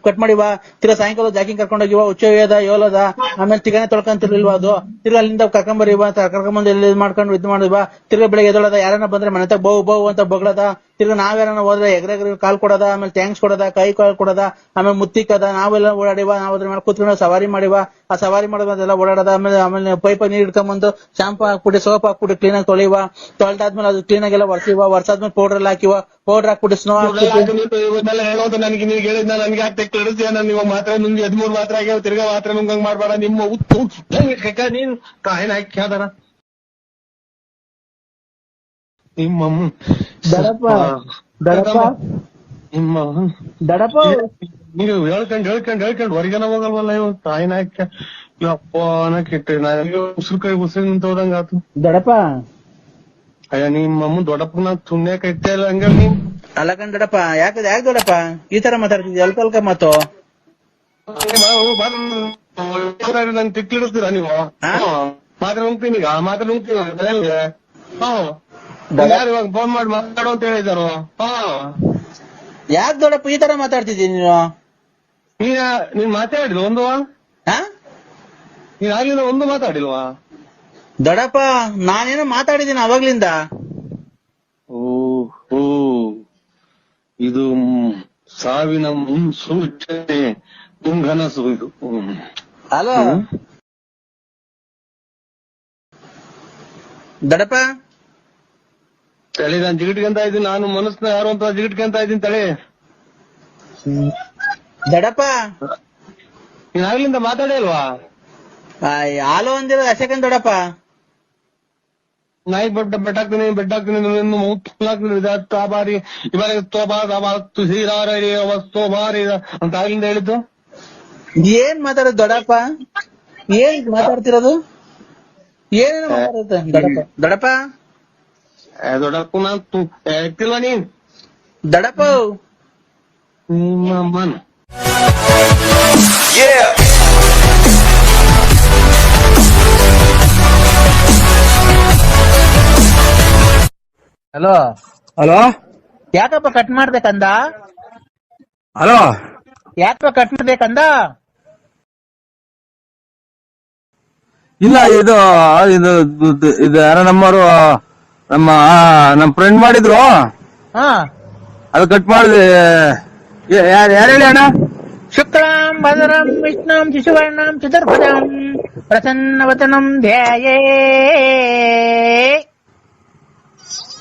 ಕಟ್ ಮಾಡಿವ, ತಿರ್ಗಾ ಸಾಯಂಕಾಲ ಜಾಕಿಂಗ್ ಕರ್ಕೊಂಡೋಗಿವ, ಉಚ್ಚೋದ ಯೋಲದ, ಆಮೇಲೆ ತಿಗನೆ ತೊಳ್ಕೊಂತಿರ್ಲಿಲ್ವ ಅದು, ತಿರ್ಗಾ ಅಲ್ಲಿಂದ ಕರ್ಕೊಂಬರಿವ, ಕರ್ಕೊಂಬಂದು ಎಲ್ಲಿ ಮಾಡ್ಕೊಂಡು ಇದು ಮಾಡಿವ, ತಿರ್ಗಾ ಬೆಳಗ್ಗೆ ಎದೊಳದ, ಯಾರನ್ನ ಬಂದ್ರೆ ಮನೆ ತಗ ಬಹು ಅಂತ ಬಗ್ಳದ, ತಿರ್ಗಾ ನಾವ್ಯಾರನ್ನ ಹೋದ್ರೆ ಎಗ್ರೆಗ್ರೆ ಕಾಲ್ ಕೊಡದ, ಆಮೇಲೆ ಥ್ಯಾಂಕ್ಸ್ ಕೊಡದ, ಕೈ ಕಾಲ್ ಕೊಡದ, ಆಮೇಲೆ ಮುತ್ತಿಕ್ಕದ, ನಾವೆಲ್ಲ ಓಡಾಡಿವ, ನಾವ್ ಅದ್ರ ಮೇಲೆ ಕೂತ್ಕೊಂಡು ಸವಾರಿ ಮಾಡಿವ, ಆ ಸವಾರಿ ಮಾಡೋದೆಲ್ಲ ಓಡಾಡದ, ಆಮೇಲೆ ಪೈಪ್ ನೀರ್ ಇಟ್ಕೊಂಡ್ಬಂದು ಶಾಂಪು ಹಾಕ್ಬಿಟ್ಟು ಸೋಪ್ ಹಾಕ್ಬಿಟ್ಟು ಕ್ಲೀನ್ ಆಗಿ ತೊಳಿವ, ತೊಳೆದಾದ್ಮೇಲೆ ಅದು ಕ್ಲೀನ್ ಆಗಿಲ್ಲ ಒರೆಸಿವ, ಒರೆಸಾದ್ಮೇಲೆ ಪೌಡರ್ ಎಲ್ಲ ಹಾಕಿವ, ಪೌಡರ್ ಹಾಕ್ಬಿಟ್ಟು ಸ್ನೋ ಹೇಳೋದು ನನಗೆ ನೀವು ಹೇಳಿದ್ನ ನನ್ಗೆ ಯಾಕೆ ತಿಳಿಸ್ತೀಯ? ನಾನು ಇವಾಗ ಮಾತ್ರ ನುಂಗಿ 13 ಮಾತ್ರ ಆಗ್ಯಾವ, ತಿರ್ಗಾ ಮಾತ್ರ ನುಂಗಂಗ್ ಮಾಡ್ಬೇಡ. ನಿಮ್ಮ ಉತ್ತು ನೀನ್ ಕಾಯಿನ ಹಾಕ್ಯಾದಾರ ನಿಮ್ಮಮ್ಮ ದಡಪ ನೀವು ಹೇಳ್ಕೊಂಡ್ ಹೊರಗನ ಹೋಗಲ್ವಲ್ಲ ಇವ್ ತಾಯಿನ ಹಾಕ್ಯ ಯಪ್ಪನ ಕೆಟ್ಟ ನನಗೆ ಉಸಿರು ಕೈ ಉಸಿರು ನಿಂತೋದಂಗ ಆತು. ದಡಪ ಅಯ್ಯ ನಿಮ್ಮಮ್ಮ ದೊಡ್ಡಪ್ಪನ ಸುಮ್ನೆ ಕೈತೆ ಇಲ್ಲ ಹಂಗ ನೀನ್ ಅಲ್ಲಕಂಡ್ ದಡಪ ಯಾಕೆ ದೊಡ್ಡಪ್ಪ ಈ ತರ ಮಾತಾಡ್ತಿದ್ಯ? ಅಲ್ಪ ಮಾತು ನನ್ ತಿಕ್ಕಿಡಿಸ್ತೀರಾ ನೀವು? ಮಾತ್ರ ನುಂಗ್ತೀನಿ ಈಗ, ಮಾತ್ರ ನುಂಗ್ತೀನಿ ಯಾರು ಇವಾಗ ಫೋನ್ ಮಾಡಿ ಮಾತಾಡೋ ಅಂತ ಹೇಳಿದಾರು. ಯಾಕೆ ದೊಡ್ಡಪ್ಪ ಈ ತರ ಮಾತಾಡ್ತಿದ್ದೀನಿ ನೀನು? ನೀನ್ ಮಾತಾಡಿದ್ವ ಒಂದು? ನೀನ್ ಆಗ್ಲಿಂದ ಒಂದು ಮಾತಾಡಿಲ್ವಾ? ದೊಡ್ಡಪ್ಪ ನಾನೇನೋ ಮಾತಾಡಿದ್ದೀನಿ ಅವಾಗ್ಲಿಂದ. ಓ ಇದು ಸಾವಿನ ಮುನ್ಸೂಚನೆ, ಮುಂಗನಸು ಇದು. ಅಲೋ ದೊಡ್ಡಪ್ಪ ತಳಿ ನಾನ್ ಜಿಗಿಟ್ಕೊಂತ ಇದ್ದೀನಿ, ನಾನು ಮನಸ್ನ ಯಾರು ಅಂತ ಜಿಗಿಟ್ಕೊಂತ ಇದ್ದೀನಿ ತಳಿ. ದೊಡ್ಡಪ್ಪ ನೀನ್ ಆಗ್ಲಿಂದ ಮಾತಾಡೇ ಇಲ್ವಾ? ಹಾಲು ಅಂದಿರೋ ಅಶಕನ್ ದೊಡ್ಡಪ್ಪ. ನಾಯಿ ಬೆಟ್ಟಾಕ್ತೀನಿ ಬಾರಿ ಬಾರಿ ಅಂತ ಆಗ್ಲಿಂದ ಹೇಳಿದ್ದು. ಏನ್ ಮಾತಾಡೋದು ದೊಡ್ಡಪ್ಪ? ಏನ್ ಮಾತಾಡ್ತಿರೋದು? ಏನೇನು ಮಾತಾಡುತ್ತೆ ದೊಡ್ಡಪ್ಪ? ದೊಡ್ಡಪ್ಪ ನಾನು ಹೇಳ್ತಿಲ್ವ ನೀನ್? ದೊಡ್ಡಪ್ಪ ನಿಮ್ಮಮ್ಮನ ಹಲೋ ಹಲೋ ಯಾಕಪ್ಪ ಕಟ್ ಮಾಡ್ಬೇಕಂದ? ಹಲೋ ಯಾಕಪ್ಪ ಕಟ್ ಮಾಡ್ಬೇಕಂದ? ಇಲ್ಲ ಇದು ಇದು ಇದು ಯಾರ ನಮ್ಮವರು ನಮ್ಮ ಫ್ರೆಂಡ್ ಮಾಡಿದ್ರು, ಅದು ಕಟ್ ಮಾಡಿದೆ. ಯಾರು ಹೇಳಿ ಅಣ್ಣ? ಶುಕ್ಲಾಂ ಭದ್ರಂ ವಿಷ್ಣುಂ ಶಿಶುವರ್ಣಂ ಚತುರ್ಭುಜಂ ಪ್ರಸನ್ನವದನಂ ಧ್ಯಾಯೇ.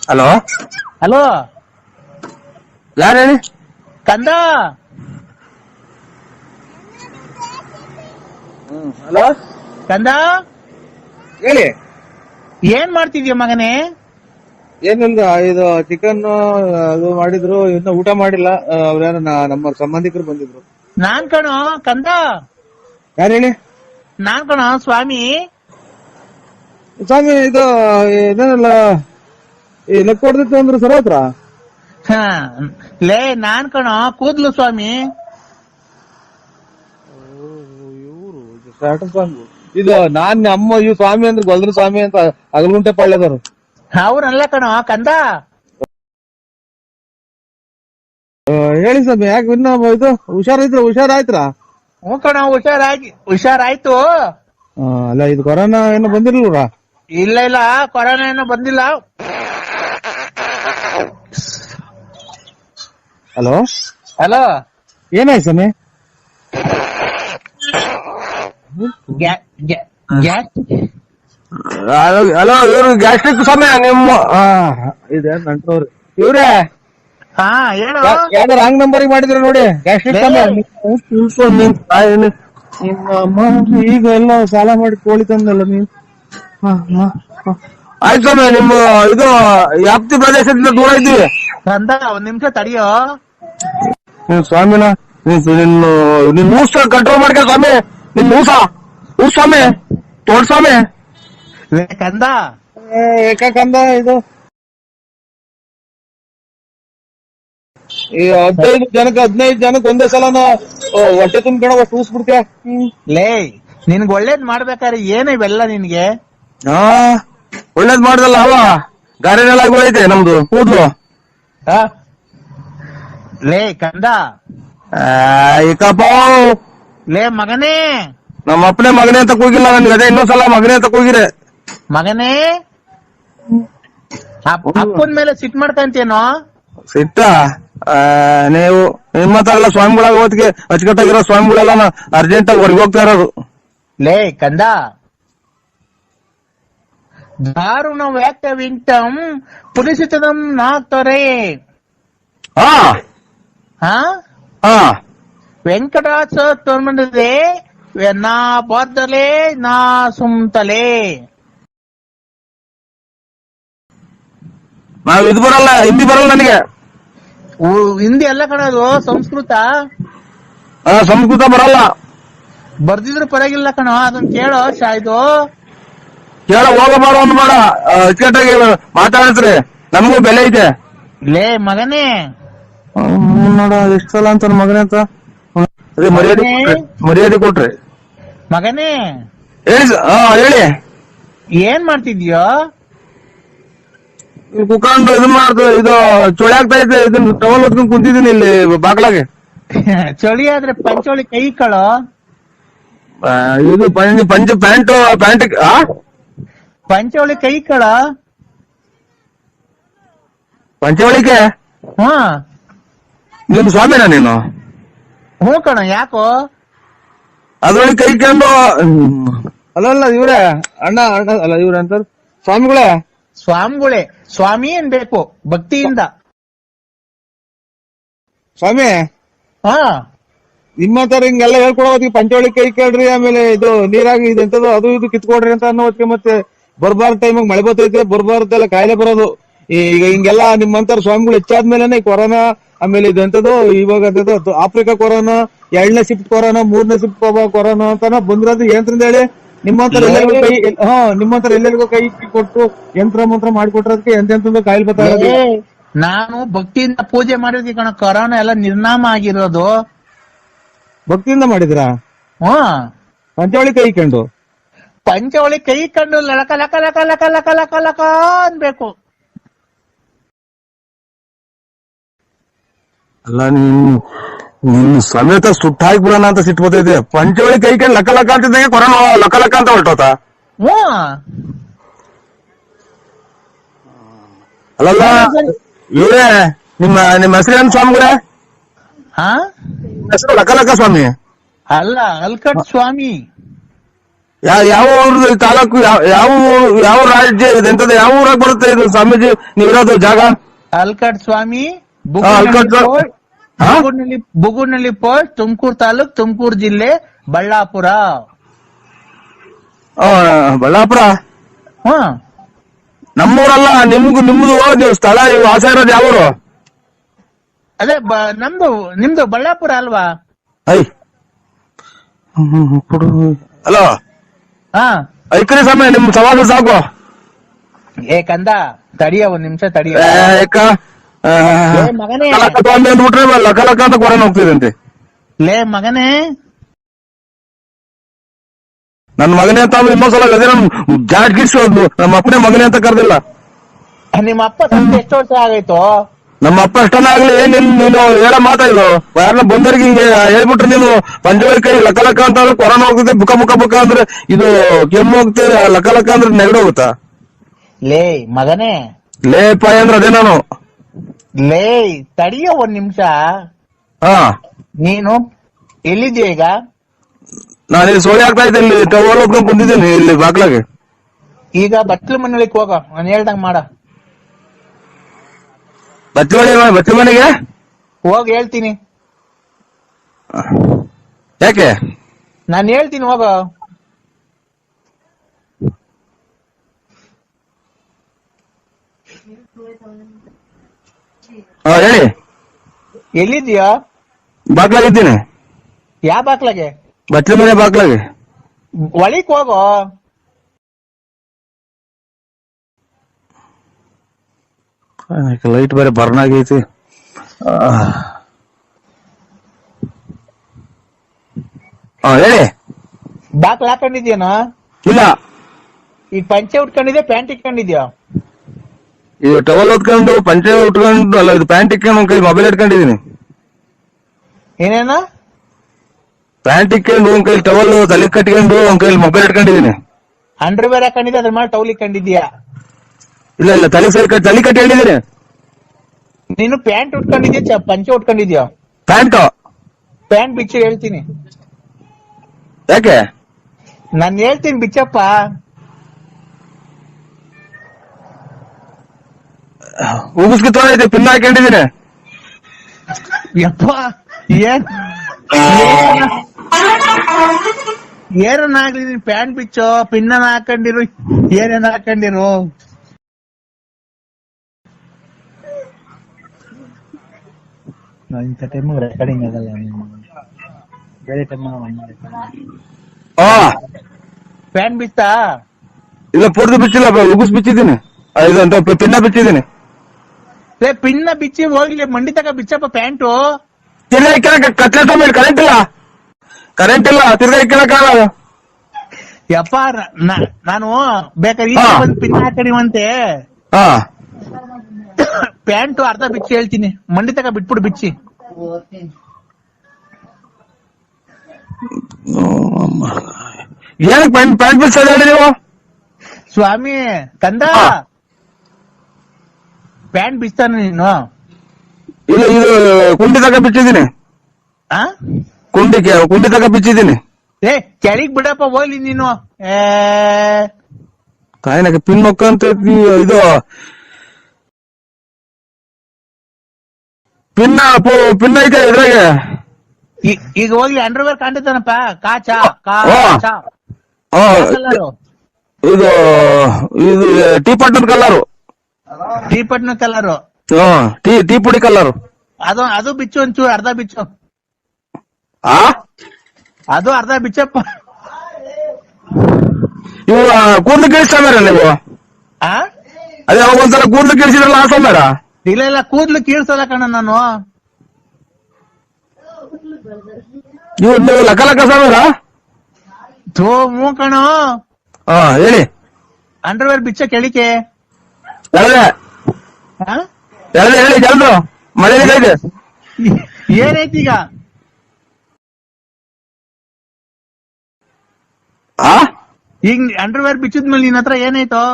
ಹಲೋ ಹಲೋ ಯಾರು ಹೇಳಿ? ಕಂದ. ಹಲೋ ಕಂದ ಹೇಳಿ. ಏನ್ ಮಾಡ್ತಿದ್ಯ ಮಗನೇ? ಏನಿಲ್ಲ, ಇದು ಚಿಕನ್ ಅದು ಮಾಡಿದ್ರು, ಇನ್ನು ಊಟ ಮಾಡಿಲ್ಲ. ಅವ್ರ್ಯಾರ ನಮ್ಮ ಸಂಬಂಧಿಕರು ಬಂದಿದ್ರು. ನಾನ್ ಕಣೋ ಕಂದ. ಯಾರು ಹೇಳಿ? ನಾನ್ ಕಣೋ ಸ್ವಾಮಿ. ಸ್ವಾಮಿ ಇದು ಏನೇನಲ್ಲ ಲೆಕ್ಕ ಹೊಡೆದಿತ್ತು ಅಂದ್ರು ಸರ್ ಹತ್ರ. ಲೇ ನಾನ್ ಕಣೋ ಕೂದ್ಲು ಸ್ವಾಮಿ. ಇದು ನಾನ್ ನಮ್ಮ ಈ ಸ್ವಾಮಿ ಅಂದ್ರೆ ಗೊಲ್ದ್ರ ಸ್ವಾಮಿ ಅಂತ ಅಗಲಗುಂಟೆ ಪಾಳ್ಯದವ್ರು. ಅವ್ರಲ್ಲ ಕಣೋ ಕಂದ. ಹೇಳಿ ಸ್ವಾಮಿ, ಯಾಕೆ ಇನ್ನ ಇದು ಹುಷಾರಾಯ್ತ್ರ? ಹ್ಞೂ ಕಣೋ ಹುಷಾರಾಯ್ತು. ಅಲ್ಲ ಇದು ಕೊರೋನಾ ಏನು ಬಂದಿರ್ಲ್ರ? ಇಲ್ಲ ಕೊರೋನಾ ಏನೋ ಬಂದಿಲ್ಲ. ಹಲೋ ಹಲೋ ಏನಾಯ್ತು ಸ್ವಾಮಿ? ಹಲೋ ಇವ್ರು ಗ್ಯಾಸ್ಟ್ರಿಕ್ ಸ್ವಾಮಿ ನಿಮ್ಮ ಇದೆ ನಂಟ್ರವ್ರು. ಇವ್ರೇ ಹಾ ಹೇಳು. ಯಾವ್ದು ರಾಂಗ್ ನಂಬರ್ ಮಾಡಿದ್ರೆ ನೋಡಿ ಗ್ಯಾಸ್ಟ್ರಿಕ್ ನಿಮ್ಮ ಈಗ ಎಲ್ಲ ಸಾಲ ಮಾಡಿ ಕೋಳಿ ತಂದಲ್ಲ ನೀನ್. ಆಯ್ತು ಸ್ವಾಮಿ, ನಿಮ್ಮ ಇದು ವ್ಯಾಪ್ತಿ ಪ್ರದೇಶದಿಂದ ದೂರ ಇದ್ದೀವಿ. ಕಂದ ಒಂದ್ ನಿಮಿಷ ತಡಿಯೋ. ಸ್ವಾಮಿನ ನಿನ್ ಊಸ ಕಂಟ್ರೋಲ್ ಮಾಡ್ಕ ಸ್ವಾಮಿ. ನಿನ್ ಊಸ ಸ್ವಾಮಿ, ತೋಡ್ ಸ್ವಾಮಿ. ಕಂದ ಏಕಂದ ಇದು ಈ 15 ಜನಕ್ಕೆ ಒಂದೇ ಸಲನ ಹೊಟ್ಟೆ ತುಂಬ್ಕೊಳ ಕೂಸ್ಬಿಡ್ತೀಯ. ಲೇ ನಿನ್ಗ್ ಒಳ್ಳೇದ್ ಮಾಡ್ಬೇಕಾದ್ರೆ ಏನ ಇವೆಲ್ಲ ನಿನ್ಗೆ? ಹಾ ಒಳ್ಳೇದ್ ಮಾಡ್ದಲ್ಲ ಅವ ಗಾರೆನೆಲ್ಲ ಐತೆ ನಮ್ದು ಕೂದ್ಲು. ಲೇ ಕಂದ, ಏಕಪ್ಪ ಲೇ ಮಗನೇ, ನಮ್ಮ ಅಪ್ಪನೇ ಮಗನೇ ಅಂತ ಕೂಗಿಲ್ಲ ನನ್ಗೆ, ಅದೇ ಇನ್ನೊಂದ್ಸಲ ಮಗನೇ ಅಂತ ಕೂಗಿರೆ. ಮಗನೇ ಅಪ್ಪನ ಮೇಲೆ ಸಿಟ್ ಮಾಡ್ಕಂತೇನೋ? ಸಿಟ್ಟ ನೀವು ನಿಮ್ಮ ಹತ್ರ ಎಲ್ಲ ಸ್ವಾಮಿಗಳಾಗ ಹೊತ್ತಿಗೆ ಅಚ್ಚುಕಟ್ಟಾಗಿರೋ ಸ್ವಾಮಿಗಳೆಲ್ಲ ಅರ್ಜೆಂಟ್ ಆಗಿ ಹೊರಗೆ ಹೋಗ್ತಾ ಇರೋದು. ಲೇ ಕಂದ, ದಾರುಣ ವ್ಯಾಕ್ಯ ವಿಂಟಂ ಪುಲಿಸಿತದಂ ನಾಕ್ತರೆ. ಹಾ ಹಾ ಹಾ ವೆಂಕಟಾಚ ತೋರ್ಮಂದಿದೆ ನಾ ಬಾರ್ದಲೆ ನಾ ಸುಮ್ತಲೆ. ನಾವ್ ಇದು ಬರಲ್ಲ, ಹಿಂದಿ ಬರಲ್ಲ ನನಗೆ. ಹಿಂದಿ ಎಲ್ಲ ಕಣದು, ಸಂಸ್ಕೃತ. ಸಂಸ್ಕೃತ ಬರಲ್ಲ. ಬರ್ದಿದ್ರು ಪರವಾಗಿಲ್ಲ ಕಣ, ಅದನ್ನ ಕೇಳೋ. ಇದು ಕೇಳ ಹೋಗಬಾರ ಒಂದು ಬೇಡ, ಅಚ್ಚುಕಟ್ಟಾಗಿ ಮಾತಾಡಿದ್ರೆ ನಮಗೂ ಬೆಲೆ ಇದೆ. ಲೇ ಮಗನೇ, ನೋಡ ಎಷ್ಟು ಸಲ ಅಂತ ಮಗನೇ ಅಂತ ಅದೇ ಮರ್ಯಾದೆ ಕೊಟ್ರೆ. ಮಗನೇ ಹೇಳಿ ಹೇಳಿ, ಏನ್ ಮಾಡ್ತಿದ್ಯೋ? ಕುತ್ಕೊಂಡು ಇದನ್ ಮಾಡ್ದು, ಇದು ಚೊಳೆ ಆಗ್ತಾ ಇದೆ, ಇದನ್ನ ಟವಲ್ ಹೊತ್ಕೊಂಡ್ ಕುಂತಿದ್ದೀನಿ ಇಲ್ಲಿ ಬಾಗ್ಲಾಗೆ. ಚಳಿ ಆದ್ರೆ ಪಂಚೋಳಿ ಕೈ ಕಳೋ. ಇದು ಪಂಚ ಪ್ಯಾಂಟ್ ಪಂಚೋಳಿ ಕೈ ಕಳ. ಪಂಚವಳಿಕೆ ಹ್ಮ ನಿಮ್ ಸ್ವಾಮಿನ ನೀನು? ಹ್ಞೂ ಕಣ, ಯಾಕೋ? ಅದ್ರೊಳಗೆ ಕೈ ಕಂಡು ಅಲ್ಲ ಇವ್ರೆ ಅಣ್ಣ ಅಲ್ಲ ಇವ್ರೆ ಅಂತ ಸ್ವಾಮಿಗಳೇ. ಸ್ವಾಮಿಗಳೇ, ಸ್ವಾಮಿ ಅನ್ಬೇಕು ಭಕ್ತಿಯಿಂದ. ಸ್ವಾಮಿ ಹಾ ನಿಮ್ಮ ತರ ಹಿಂಗೆಲ್ಲ ಹೇಳ್ಕೊಡೋದಕ್ಕೆ ಪಂಚವಳಿ ಕೈ ಕೇಳ್ರಿ, ಆಮೇಲೆ ಇದು ನೀರಾಗಿ ಇದೆಂತದ್ದು ಅದು ಇದು ಕಿತ್ಕೊಡ್ರಿ ಅಂತ ಅನ್ನೋ ಹೊತ್ತಿಗೆ ಮತ್ತೆ ಬರ್ಬಾರ್ದು ಟೈಮಾಗ ಮಳೆ ಬರ್ತೈತೆ, ಬರ್ಬಾರ್ದೆಲ್ಲ ಕಾಯಿಲೆ ಬರೋದು. ಈಗ ಹಿಂಗೆಲ್ಲ ನಿಮ್ಮಂತರ ಸ್ವಾಮಿಗಳು ಹೆಚ್ಚಾದ್ಮೇಲೆ ಕೊರೋನಾ, ಆಮೇಲೆ ಇದೆಂತದ್ದು ಇವಾಗ ಅಂತದ್ದು ಆಫ್ರಿಕಾ ಕೊರೋನಾ, 2ನೇ ಶಿಫ್ಟ್ ಕೊರೋನಾ, 3ನೇ ಶಿಫ್ಟ್ ಕೊರೋನಾ ಅಂತಾನ ಬಂದಿರೋದು. ಏನಂತ ಹೇಳಿ ನಿಮ್ಮಂತರ ಎಲ್ಲರಿಗೂ ಕೈ ನಿಮ್ಮಂತರ ಎಲ್ಲರಿಗೂ ಕೈ ಕೊಟ್ಟು ಯಂತ್ರ ಮಂತ್ರ ಮಾಡಿಕೊಟ್ರದಕ್ಕೆ ಎಂತೆಂತ ಕಾಯಿಲೆ ಬರ್ತಾ ಇರೋದು. ನಾನು ಭಕ್ತಿಯಿಂದ ಪೂಜೆ ಮಾಡಿದ್ವಿ ಕಣ, ಕೊರೋನಾ ಎಲ್ಲ ನಿರ್ನಾಮ ಆಗಿರೋದು. ಭಕ್ತಿಯಿಂದ ಮಾಡಿದ್ರಾ? ಪಂಚವಳಿ ಕೈ ಕಂಡು ಪಂಚವಳಿ ಕೈ ಕಂಡು ಲಕ ಲಕ ಲಕ ಲಕ ಲಕ ಲಕ ಲಕ ಅನ್ಬೇಕು. ಅಲ್ಲ ನಿನ್ ಸಮೇತ ಸುಟ್ಟ ಹಾಕ್ಬಿಡೋಣ ಅಂತ ಸಿಟ್ಟು ಬರ್ತೈತೆ. ಪಂಚವಳಿ ಕೈ ಕಂಡು ಲಕ್ಕ ಲಕ್ಕ ಅಂತಿದ್ದಂಗೆ ಕೊರೋನಾ ಲಕ್ಕ ಲಕ್ಕ ಅಂತ ಹೊರಟೋತ. ಅಲ್ಲಲ್ಲ ಇವರೇ ನಿಮ್ಮ ಹೆಸರೇನು ಸ್ವಾಮಿಗಳೇ? ಹೆಸರು ಲಕ್ಕ ಲಕ್ಕ ಸ್ವಾಮಿ ಅಲ್ಲ, ಅಲ್ಕಟ್ ಸ್ವಾಮಿ. ಯಾವ ಊರು ತಾಲೂಕು, ಯಾವ ರಾಜ್ಯ ಇದೆಂತದ, ಯಾವ ಊರಾಗ ಬರುತ್ತೆ ಇದು ಸ್ವಾಮೀಜಿ ನೀವಿರೋದು ಜಾಗ? ಅಲ್ಕಟ್ ಸ್ವಾಮಿ, ಅಲ್ಕಟ್ ಬುಗುಡ್ನಳ್ಳಿ ಪೋಸ್ಟ್, ತುಮಕೂರು ತಾಲೂಕ್, ತುಮಕೂರು ಜಿಲ್ಲೆ, ಬಳ್ಳಾಪುರ. ಬಳ್ಳಾಪುರ ನಮ್ಮೂರಲ್ಲ, ನಿಮ್ದು ನೀವು ಸ್ಥಳ ವಾಸ ಇರೋದು ಯಾವೂರು? ಅದೇ ನಿಮ್ದು ಬಳ್ಳಾಪುರ ಅಲ್ವಾ? ಹಲೋ ಐಕ್ರಿ ಸಮಯ ನಿಮ್ ಸವಾಲು ಸಾಕು. ಕಂದ ತಡಿಯ, ಒಂದ್ ನಿಮಿಷ ತಡಿಯ. ಮಗನೇ ಅಂದ್ಬಿಟ್ರೆ ಲಕ ಲಕ ಅಂತ ಕೊರೋನಾ ಹೋಗ್ತಿದಂತೆ. ಲೇ ಮಗನೇ, ನನ್ ಮಗನೇ ಅಂತ ಇನ್ನೊಂದ್ಸಲ ಗದೆ ನಮ್ ಜಾಟ್ ಗಿಡ್ಸೋದು. ನಮ್ಮ ಅಪ್ಪನೇ ಮಗನೇ ಅಂತ ಕರ್ದಿಲ್ಲ. ನಿಮ್ಮ ಅಪ್ಪ ತಂದೆ ಎಷ್ಟು ವರ್ಷ ಆಗೈತೋ? ನಮ್ಮ ಅಪ್ಪ ಅಷ್ಟನ್ನ ಆಗ್ಲಿ, ನೀನು ಹೇಳ ಮಾತಾಡಿದ್ರು ಯಾರನ್ನ ಬಂದವ್ರಿಗೆ ಹಿಂಗೆ ಹೇಳ್ಬಿಟ್ರೆ ನೀನು ಪಂಚವಳಿ ಕೈ ಲಕ ಲಕ ಅಂತ ಅಂದ್ರೆ ಕೊರೋನಾ ಹೋಗ್ತದೆ, ಬುಕ ಅಂದ್ರೆ ಇದು ಕೆಮ್ಮು ಹೋಗ್ತದೆ, ಲಕ ಲಕ ಅಂದ್ರೆ ನೆಗಡಿ ಹೋಗುತ್ತಾ? ಲೇ ಮಗನೇ, ಲೇ ಪಾಯ ಅಂದ್ರೆ ಅದೇ ನಾನು. ಲೇ ತಡಿಯ ಒಂದ್ ನಿಮಿಷ. ನೀನು ಎಲ್ಲಿದ್ಯಾ ಈಗ? ನಾನು ಇಲ್ಲಿ ಸೋಳಿ ಆಗ್ತಾ ಇದ್ದೆ, ಇಲ್ಲಿ ಟವರ್ ಹೋಗ್ಕೊಂಡು ಬಂದಿದ್ದೀನಿ ಇಲ್ಲಿ ಬಾಗ್ಲಾಗೆ. ಈಗ ಬಟ್ಲು ಮನೆಯೊಳಗೆ ಹೋಗ, ನಾನು ಹೇಳ್ದಂಗ್ ಮಾಡ. ಬಚ್ಚಿ ಮನೆಗೆ ಹೋಗ್ ಹೇಳ್ತೀನಿ, ಯಾಕೆ? ನಾನು ಹೇಳ್ತೀನಿ ಹೋಗ. ಹೇಳಿ. ಎಲ್ಲಿದ್ಯಾ? ಬಾಗ್ಲಾಗಿದ್ದೀನಿ. ಯಾವ ಬಾಕ್ಲಾಗೆ? ಬಚ್ಚಿ ಮನೆ ಬಾಗ್ಲಾಗೆ. ಒಳಿಕ್ ಹೋಗೋ. ಲೈಟ್ ಬೇರೆ ಬರ್ನ್ ಆಗೈತಿ. ಹೇಳಿ. ಬಾಕ್ಲ ಹಾಕೊಂಡಿದ್ಯಾನ? ಇಲ್ಲ. ಈಗ ಪಂಚೆ ಉಟ್ಕೊಂಡಿದ್ಯಾ ಪ್ಯಾಂಟ್ ಇಟ್ಕೊಂಡಿದ್ಯಾ? ಇದು ಟವಲ್ ಹೊತ್ಕೊಂಡು ಪಂಚೆ ಉಟ್ಕೊಂಡು ಅಲ್ಲ, ಇದು ಪ್ಯಾಂಟ್ ಇಟ್ಕೊಂಡು ಒಂದ್ ಕೈ ಮೊಬೈಲ್ ಇಟ್ಕೊಂಡಿದೀನಿ. ಏನೇನ? ಪ್ಯಾಂಟ್ ಇಟ್ಕೊಂಡು ಒಂದ್ ಕೈ ಟವಲ್ ತಲೆ ಕಟ್ಕೊಂಡು ಒಂದ್ ಕೈ ಮೊಬೈಲ್ ಇಟ್ಕೊಂಡಿದೀನಿ. ಅಂಡರ್ವೇರ್ ಹಾಕೊಂಡಿದ್ಯಾ ಅದ್ರ ಮೇಲೆ ಟೌಲ್ ಇಟ್ಕೊಂಡಿದ್ಯಾ? ಇಲ್ಲ ಇಲ್ಲ, ತಲೆ ಕಟ್ಕೊಂಡಿದೀನಿ. ನೀನು ಪ್ಯಾಂಟ್ ಉಟ್ಕೊಂಡಿದ್ಯಾ ಪಂಚೆ ಉಟ್ಕೊಂಡಿದ್ಯಾ? ಪ್ಯಾಂಟ್. ಪ್ಯಾಂಟ್ ಬಿಚ್ಚು ಹೇಳ್ತೀನಿ. ಯಾಕೆ? ನಾನ್ ಹೇಳ್ತೀನಿ ಬಿಚ್ಚಪ್ಪ. ಉಗಿಸ್ಕಿ ತೊಗೊಂಡೈತೆ, ಪಿನ್ ಹಾಕೊಂಡಿದೀನಿ. ಯಪ್ಪ ಏನನ್ನ ಆಗ್ಲಿ, ನೀನ್ ಪ್ಯಾಂಟ್ ಬಿಚ್ಚೋ ಪಿನ್ನ ಹಾಕೊಂಡಿರು ಏನೇನ ಹಾಕೊಂಡಿರು. ಇಂಥ ಟೈಮ್ ರೆಕಾರ್ಡಿಂಗ್ ಆಗಲ್ಲ, ಬೇರೆ ಟೈಮ್ ಪ್ಯಾಂಟ್ ಬಿಚ್ಚಾ? ಇಲ್ಲ, ಪೂರ್ತಿ ಬಿಚ್ಚಿಲ್ಲ, ಉಗಿಸ್ ಬಿಚ್ಚಿದ್ದೀನಿ. ಇದಂತ ಪಿನ್ನ ಬಿಚ್ಚಿದ್ದೀನಿ. ಪಿನ್ನ ಬಿಚ್ಚಿ ಹೋಗ್ಲಿ, ಮಂಡಿ ತಕ ಬಿಚ್ಚಪ್ಪ ಪ್ಯಾಂಟು. ತಿರ್ಗಾ ಇಕ್ಕಳಕ ಕತ್ಲೆ ಮೇಲೆ ಕರೆಂಟ್ ಇಲ್ಲ, ತಿರ್ಗಾ ಇಕ್ಕಳಕ್ಕಾಗಲ್ಲ. ಯಪ್ಪ ನಾನು ಬೇಕಾದ್ರೆ ಈ ಬಂದು ಪಿನ್ ಹಾಕಡಿವಂತೆ. ಪ್ಯಾಂಟು ಅರ್ಧ ಬಿಚ್ಚಿ ಹೇಳ್ತೀನಿ, ಮಂಡಿ ತಕ ಬಿಟ್ಬಿಡು ಬಿಚ್ಚಿ. ಏನಕ್ಕೆ ಪ್ಯಾಂಟ್ ಬಿಚ್ಚೋದು ಹೇಳಿ ನೀವು? ಸ್ವಾಮಿ ಕಂದ, ಪ್ಯಾಂಟ್ ಬಿಚ್ತಾನ ನೀನು? ಇಲ್ಲ, ಇದು ಕುಂಡಿ ತಕ ಬಿಚ್ಚಿದ್ದೀನಿ. ಕುಂಡಿ ತಕ ಬಿಚ್ಚಿದ್ದೀನಿ. ಕೆಳಗ್ ಬಿಡಪ್ಪ ಹೋಗ್ಲಿ ನೀನು. ತಾಯಿನಾಗ ಪಿನ್ ಹೊಕ್ಕಂತ ಇದು ಪಿನ್ ಐತೆ ಇದ್ರಾಗೆ. ಈಗ ಹೋಗ್ಲಿ, ಅಂಡರ್ವೇರ್ ಕಾಣ್ತಾನಪ್ಪ. ಕಾಚಾ ಇದು ಇದು ಟೀ ಪಟ್ನದ ಕಲರು. ಟೀ ಪಟ್ನ ಕಲರು. ಟೀ ಪುಡಿ ಕಲರು. ಅದು ಬಿಚ್ಚು ಒಂಚೂರು, ಅರ್ಧ ಬಿಚ್ಚು. ಅದು ಅರ್ಧ ಬಿಚ್ಚಪ್ಪ. ಇವು ಕೂದಲು ಕೇಳಿಸ್ತಾರ ನೀವು? ಅದೇ ಅವಾಗ ಒಂದ್ಸಲ ಕೂದಲು ಕೇಳಿಸಿದ್ರಲ್ಲ ಆ ಸೋಮ್ಯಾರ? ಇಲ್ಲ ಕೂದ್ಲು ಕೀಳ್ಸಲ್ಲ ಕಣ ನಾನು. ನೀವು ಲಕ ಸೋಮ್ಯಾರ? ಮೂ ಕಣ. ಹೇಳಿ. ಅಂಡರ್ವೇರ್ ಬಿಚ್ಚ ಕೆಳಿಕೆ ಹೇಳಿ ಜಲ್ದು, ಮಳೆ ಇದೆ. ಏನೈತಿ ಈಗ? ಈಗ ಅಂಡರ್ವೇರ್ ಬಿಚ್ಚಿದ್ಮೇಲೆ ನಿನ್ ಹತ್ರ ಏನಾಯ್ತು?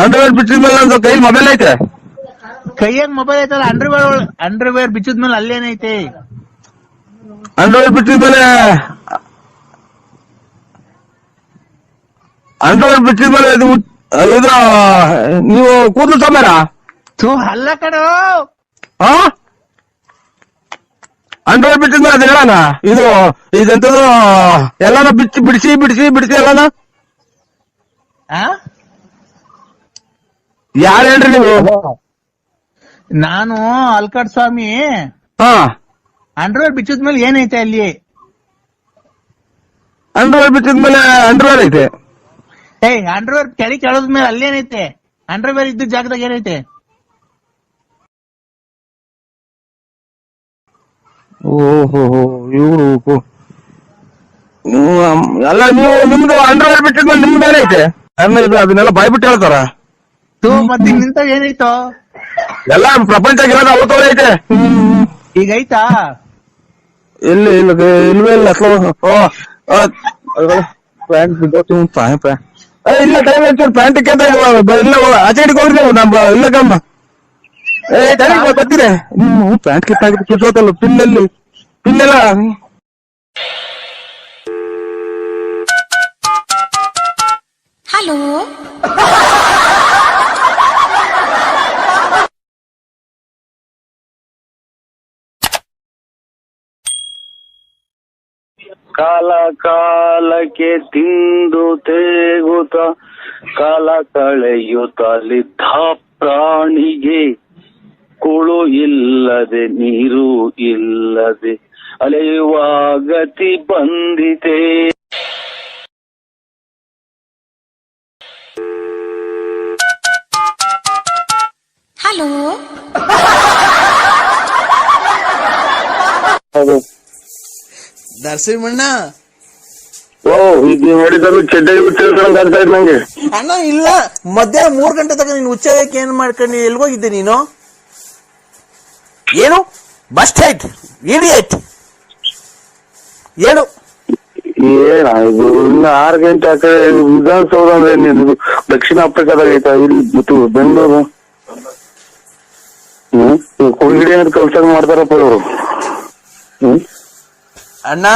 ಅಂಡರ್ವೇರ್ ಬಿಚ್ಚಿದ್ಮೇಲೆ ನಂದು ಕೈ ಮೊಬೈಲ್ ಐತೆ. ಕೈಯಾಗ ಮೊಬೈಲ್ ಐತಲ್ಲ, ಅಂಡರ್ವೇರ್ ಬಿಚ್ಚಿದ್ಮೇಲೆ ಅಲ್ಲೇನೈತೆ? ಅಂಡರ್ವೇರ್ ಬಿಚ್ಚಿದ್ಮೇಲೆ ಇದ್ರ ನೀವು ಕೂದಲು ಸೋಮ್ಯಾರ? ಅಲ್ಲ ಕಣೋ, ಅಂಡರ್ವೇರ್ ಬಿಚ್ಚಿದ್ಮೇಲೆ ಅದು ಹೇಳಣ. ಇದೆಂತದ್ದು ಎಲ್ಲಾನ ಬಿಡಿಸಿ ಎಲ್ಲಾನ. ಯಾರು ಹೇಳ್ರಿ ನೀವು? ನಾನು ಅಲ್ಕಾಡ್ ಸ್ವಾಮಿ. ಅಂಡರ್ವೇರ್ ಬಿಚ್ಚಿದ್ಮೇಲೆ ಏನೈತೆ ಅಲ್ಲಿ? ಅಂಡರ್ವೇರ್ ಬಿಚ್ಚಿದ್ಮೇಲೆ ಅಂಡರ್ವೇರ್ ಐತೆ. ಅಂಡರ್ವೇರ್ ಕೆಳದ್ಮೇಲೆ ಅಲ್ಲೇನೈತೆ? ಅಂಡರ್ವೇರ್ ಇದ್ದ ಜಾಗದಾಗ ಏನೈತೆ? ಓಹೋ, ಇವ್ರು ಎಲ್ಲ ನೀವು ನಿಮ್ದು ಅಂಡರ್ವೇರ್ ಬಿಟ್ಟಿದ್ಮೇಲೆ ನಿಮ್ದು ಏನೈತೆ? ಅದನ್ನೆಲ್ಲ ಬಾಯ್ಬಿಟ್ಟು ಹೇಳ್ತಾರ. ಮತ್ತೆ ನಿಂತ ಏನಾಯ್ತು? ಎಲ್ಲ ಪ್ರಪಂಚಗಿರೋದು ಅವತ್ತೋರ ಐತೆ. ಈಗ ಐತಾ? ಇಲ್ವೇ ಇಲ್ಲ. ಇಲ್ಲ ಟೈಮ್ ಆಯ್ತು, ಪ್ಯಾಂಟ್ ಇಲ್ಲ ಆಚೆಗೆ ಹೋಗ್ರಿ ನಮ್ಮ ಇಲ್ಲ ಕಮ್ಮ. ಬರ್ತೀರಿ? ಪ್ಯಾಂಟ್ ಕಿತ್ತೋತಲ್ಲ ಪಿನ್ನೆಲ್ಲ. ಹಲೋ ಕಾಲ ಕಾಲಕ್ಕೆ ತಿಂದು ತೇಗುತ್ತ ಕಾಲ ಕಳೆಯುತ್ತಲಿದ್ದ ಪ್ರಾಣಿಗೆ ಕುಳು ಇಲ್ಲದೆ ನೀರು ಇಲ್ಲದೆ ಅಲೆಯುವ ಗತಿ ಬಂದಿದೆ. ಹಲೋ ನರಸಿಂಹಣ್ಣ ಓ ಈಗ ನೋಡಿದ್ರು ಚೆಡ್ಡೆ ಬಿಟ್ಟಿರ್ತಾರಂತ ಆಗ್ತಾ ಇದ್ ನಂಗೆ. ಅಣ್ಣ ಇಲ್ಲ, ಮಧ್ಯಾಹ್ನ 3 ಗಂಟೆ ತನಕ ನೀನು ಉಚ್ಚಾರಕ್ಕೆ ಏನ್ ಮಾಡ್ಕೊಂಡು ಎಲ್ಗೋಗಿದ್ದೆ ನೀನು? ಏನು ಬಸ್ ಸ್ಟ್ಯಾಂಡ್ ಇಡಿಯಟ್ ಏನು ಏನಾಯ್ತು ಇನ್ನು 6 ಗಂಟೆ ಆ ಕಡೆ ವಿಧಾನಸೌಧ ಅಂದ್ರೆ ನಿಮ್ದು ದಕ್ಷಿಣ ಆಫ್ರಿಕಾದಾಗ ಐತಾ ಇಲ್ಲಿ ಬೆಂಗಳೂರು? ಕುಡಿಗಿಡಿ ಅಂತ ಕೆಲಸ ಮಾಡ್ತಾರಪ್ಪ ಇವರು. ಅಣ್ಣ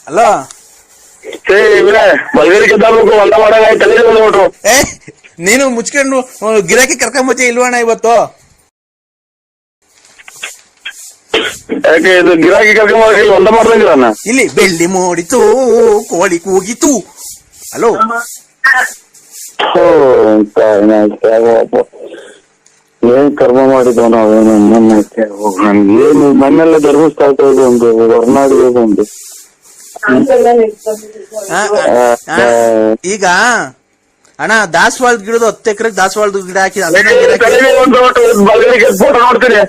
ಅಲೋ ಬಲ್ಗೇರಿ ಗೆದ್ದಾಗಬೇಕು ಹೊಲ ಮಾಡಾಗ ಏ ನೀನು ಮುಚ್ಕೊಂಡು ಗಿರಾಕಿ ಕರ್ಕೊಂಬತ್ತಿ ಇಲ್ವಣ್ಣ ಇವತ್ತು? ಯಾಕೆ ಇದು ಗಿರಾಕಿ ಕರ್ಕೊಂಡ್ ಹೊಲ ಮಾಡ್ದಂಗಿಲ್ಲ ಅಣ್ಣ. ಇಲ್ಲಿ ಬೆಳ್ಳಿ ಮೂಡಿತು ಕೋಳಿ ಕೂಗಿತು. ಹಲೋ ಏನ್ ಕರ್ಮ ಮಾಡಿದ್ವ ನಾವೇನು ನನ್ಗೇನು ನನ್ನೆಲ್ಲ ಧರ್ಮಸ್ಥಳ ಒಂದು ಹೊರನಾಡು ಒಂದು ಈಗ ಅಣ್ಣ ದಾಸವಾಳದ ಗಿಡದ 10 ಎಕರೆಗೆ ದಾಸವಾಳದ ಗಿಡ ಹಾಕಿ ಫೋಟೋ ನೋಡ್ತೀನಿ.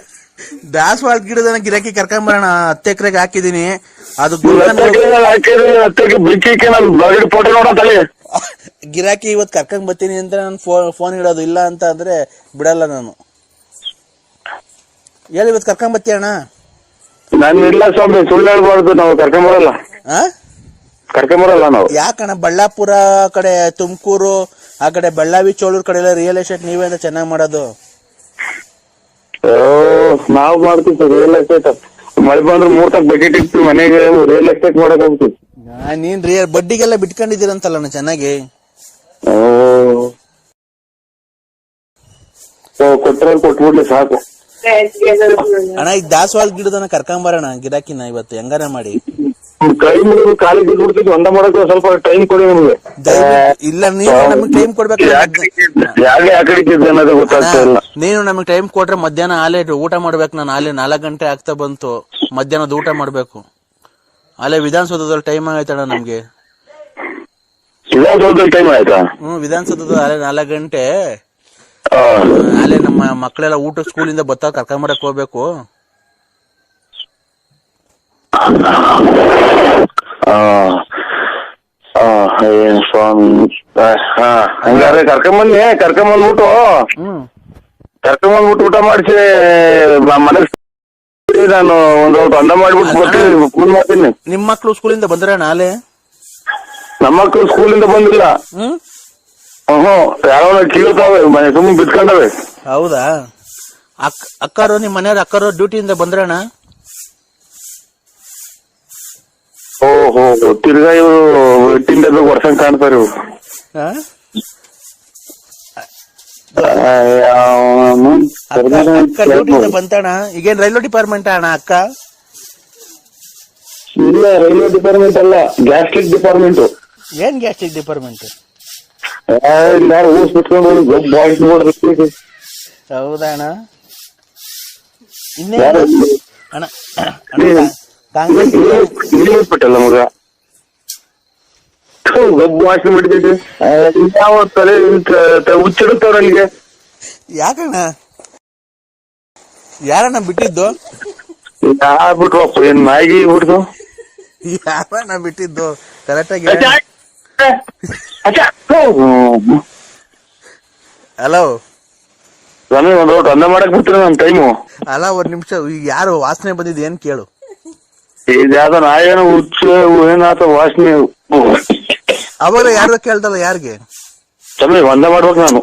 ದಾಸವಾಳದ ಗಿಡದ ಗಿರಾಕಿ ಕರ್ಕೊಂಬರೋಣ 10 ಎಕರೆಗೆ ಹಾಕಿದೀನಿ. ಅದು ಫೋಟೋ ನೋಡತ್ತಲ್ಲಿ ಗಿರಾಕಿ ಇವತ್ತು ಕರ್ಕೊಂಡ್ ಬರ್ತೀನಿ ಅಂತ ನಾನು ಫೋನ್ ಇಡೋದು, ಇಲ್ಲ ಅಂತ ಅಂದ್ರೆ ಬಿಡಲ್ಲ ನಾನು. ಹೇಳಿ ಇವತ್ತು ಕರ್ಕೊಂಡ್ ಬರ್ತೀಯ ಅಣ್ಣ? ನಾನು ಇಲ್ಲ ಸ್ವಾಮಿ, ಸುಳ್ಳು ಹೇಳ್ಬಾರ್ದು. ನಾವು ಕರ್ಕೊಂಬರಲ್ಲ ನಾವು. ಯಾಕಣ್ಣ ಬಳ್ಳಾಪುರ ಕಡೆ, ತುಮಕೂರು ಆ ಕಡೆ, ಬೆಳ್ಳಾವಿ ಚೋಳೂರ್ ಕಡೆ ಎಲ್ಲ ರಿಯಲ್ ಎಸ್ಟೇಟ್ ನೀವೇ ಅಂತ ಚೆನ್ನಾಗಿ ಮಾಡೋದು. ನಾವು ಮಾಡ್ತೀವಿ ರಿಯಲ್ ಎಸ್ಟೇಟ್. ಮಳೆ ಬಂದ್ರೆ 3 ತಕ್ಕ ಬಕೆಟ್ ಇಟ್ಟು ಮನೆಗೆ ರಿಯಲ್ ಎಸ್ಟೇಟ್ ಮಾಡಕ್ ಹೋಗ್ತೀವಿ. ನೀನ್ ಬಡ್ಡಿಗೆಲ್ಲ ಬಿಟ್ಕೊಂಡಿದ್ದೀರಂತಲ್ಲ ಚೆನ್ನಾಗಿ. ಕೊಟ್ಬಿಡ್ಲಿ ಸಾಕು ಅಣ್ಣ. ಈಗ ದಾಸವಾಳ ಗಿಡದನ್ನ ಕರ್ಕೊಂಬರೋಣ ಗಿರಾಕಿನ ಇವತ್ತು ಹೆಂಗಾರ ಮಾಡಿ. ಕೈ ಮುಗಿದು ಕಾಲಿಗೆ ಬಿಟ್ಬಿಡ್ತಿದ್ವಿ, ಹೊಂಡ ಮಾಡಕ್ಕೆ ಸ್ವಲ್ಪ ಟೈಮ್ ಕೊಡಿ ನಮ್ಗೆ. ಇಲ್ಲ ನೀವು ನಮಗ್ ಟೈಮ್ ಕೊಡ್ಬೇಕು. ಅನ್ನೋದು ಗೊತ್ತಾಗ್ತಾ ಇಲ್ಲ. ನೀನು ನಮಗ್ ಟೈಮ್ ಕೊಟ್ರೆ ಮಧ್ಯಾಹ್ನ ಆಲೆ ಊಟ ಮಾಡ್ಬೇಕು. ನಾನು ಆಲೆ 4 ಗಂಟೆ ಆಗ್ತಾ ಬಂತು, ಮಧ್ಯಾಹ್ನದ ಊಟ ಮಾಡ್ಬೇಕು. ಅಲ್ಲೇ ವಿಧಾನಸೌಧದಲ್ಲಿ ಟೈಮ್ ಆಗೈತಣ್ಣ ನಮ್ಗೆ. ವಿಧಾನಸೌಧದಲ್ಲಿ ಟೈಮ್ ಆಯ್ತಾ? ವಿಧಾನಸೌಧದ ಅಲ್ಲೇ 4 ಗಂಟೆ. ಅಲ್ಲೇ ನಮ್ಮ ಮಕ್ಕಳೆಲ್ಲ ಊಟ ಸ್ಕೂಲಿಂದ ಬತ್ತಾ ಕರ್ಕೊಂಬರಕ್ ಹೋಗ್ಬೇಕು. ಸ್ವಾಮಿ ಹಂಗಾರೆ ಕರ್ಕೊಂಬಂದ್ಬಿಟ್ಟು ಊಟ ಮಾಡಿಸಿ ಮನೆಗೆ ನಾನು ಒಂದು ಅಂದ ಮಾಡ್ಬಿಟ್ಟು ಫೋನ್ ಮಾಡ್ತೀನಿ. ನಿಮ್ ಮಕ್ಳು ಸ್ಕೂಲಿಂದ ಬಂದ್ರ ನಾಳೆ? ನಮ್ಮ ಮಕ್ಳು ಸ್ಕೂಲಿಂದ ಬಂದಿಲ್ಲ. ಯಾರೋ ಕೇಳ್ತಾವೆ, ಮನೆ ಸುಮ್ಮನೆ ಬಿಟ್ಕೊಂಡವೆ. ಹೌದಾ? ಅಕ್ಕರು ನಿಮ್ ಮನೆಯವ್ರ ಅಕ್ಕರು ಡ್ಯೂಟಿಯಿಂದ ಬಂದ್ರಣ್ಣ? ಓಹೋ, ತಿರ್ಗಾ ಇವರು ಎಟ್ಟಿಂದ ವರ್ಷ ಕಾಣ್ತಾರೆ ಇವ್ರು. ಅಕ್ಕ ಡ್ಯೂಟಿಯಿಂದ ಬಂತಣ್ಣ. ಈಗೇನ್ ರೈಲ್ವೆ ಡಿಪಾರ್ಟ್ಮೆಂಟ್ ಅಣ್ಣ ಅಕ್ಕ? ಇಲ್ಲ, ರೈಲ್ವೆ ಡಿಪಾರ್ಟ್ಮೆಂಟ್ ಅಲ್ಲ, ಗ್ಯಾಸ್ಟ್ರಿಕ್ ಡಿಪಾರ್ಟ್ಮೆಂಟ್. ಏನ್ ಗ್ಯಾಸ್ಟ್ರಿಕ್ ಡಿಪಾರ್ಟ್ಮೆಂಟ್? ಊಸ್ ಬಿಟ್ಕೊಂಡು ಹೌದಾ ಅಣ್ಣ? ಇನ್ನೇನು ಅಣ್ಣ? ಕಾಂಗ್ರೆಸ್ ಬಿಟ್ಟಲ್ಲ ಮಗ, ಗಬ್ಬು ವಾಸನೆ ಬಿಡ್ತೈತಿ. ಯಾವ ತಲೆ ಹುಚ್ಚಿಡುತ್ತವ್ರ ಅಲ್ಲಿಗೆ. ಯಾಕಣ್ಣ? ಯಾರಣ್ಣ ಬಿಟ್ಟಿದ್ದು? ಬಿಟ್ವಪ್ಪ, ಏನ್ ನಾಯಿಗೆ ಬಿಡ್ದು? ಯಾರಣ್ಣ ಬಿಟ್ಟಿದ್ದು ಕರೆಕ್ಟಾಗಿ? ಹಲೋ ಸ್ವಾಮಿ, ಒಂದ್ ರೋಟ್ ಅನ್ನ ಮಾಡಕ್ ಬಿಡ್ತೀರ ನನ್ ಟೈಮು. ಅಲ್ಲ, 1 ನಿಮಿಷ. ಈಗ ಯಾರು ವಾಸನೆ ಬಂದಿದ್ದು ಏನ್ ಕೇಳು. ಇದ್ಯಾವ್ದ ನಾಯೇನು ಹುಚ್ಚು ಏನಾತ ವಾಸನೆ. ಅವಾಗ ಯಾರು ಕೇಳ್ದಲ್ಲ ಯಾರಿಗೆ? ಸ್ವಾಮಿ, ಒಂದ ಮಾಡ್ಬೇಕು ನಾನು.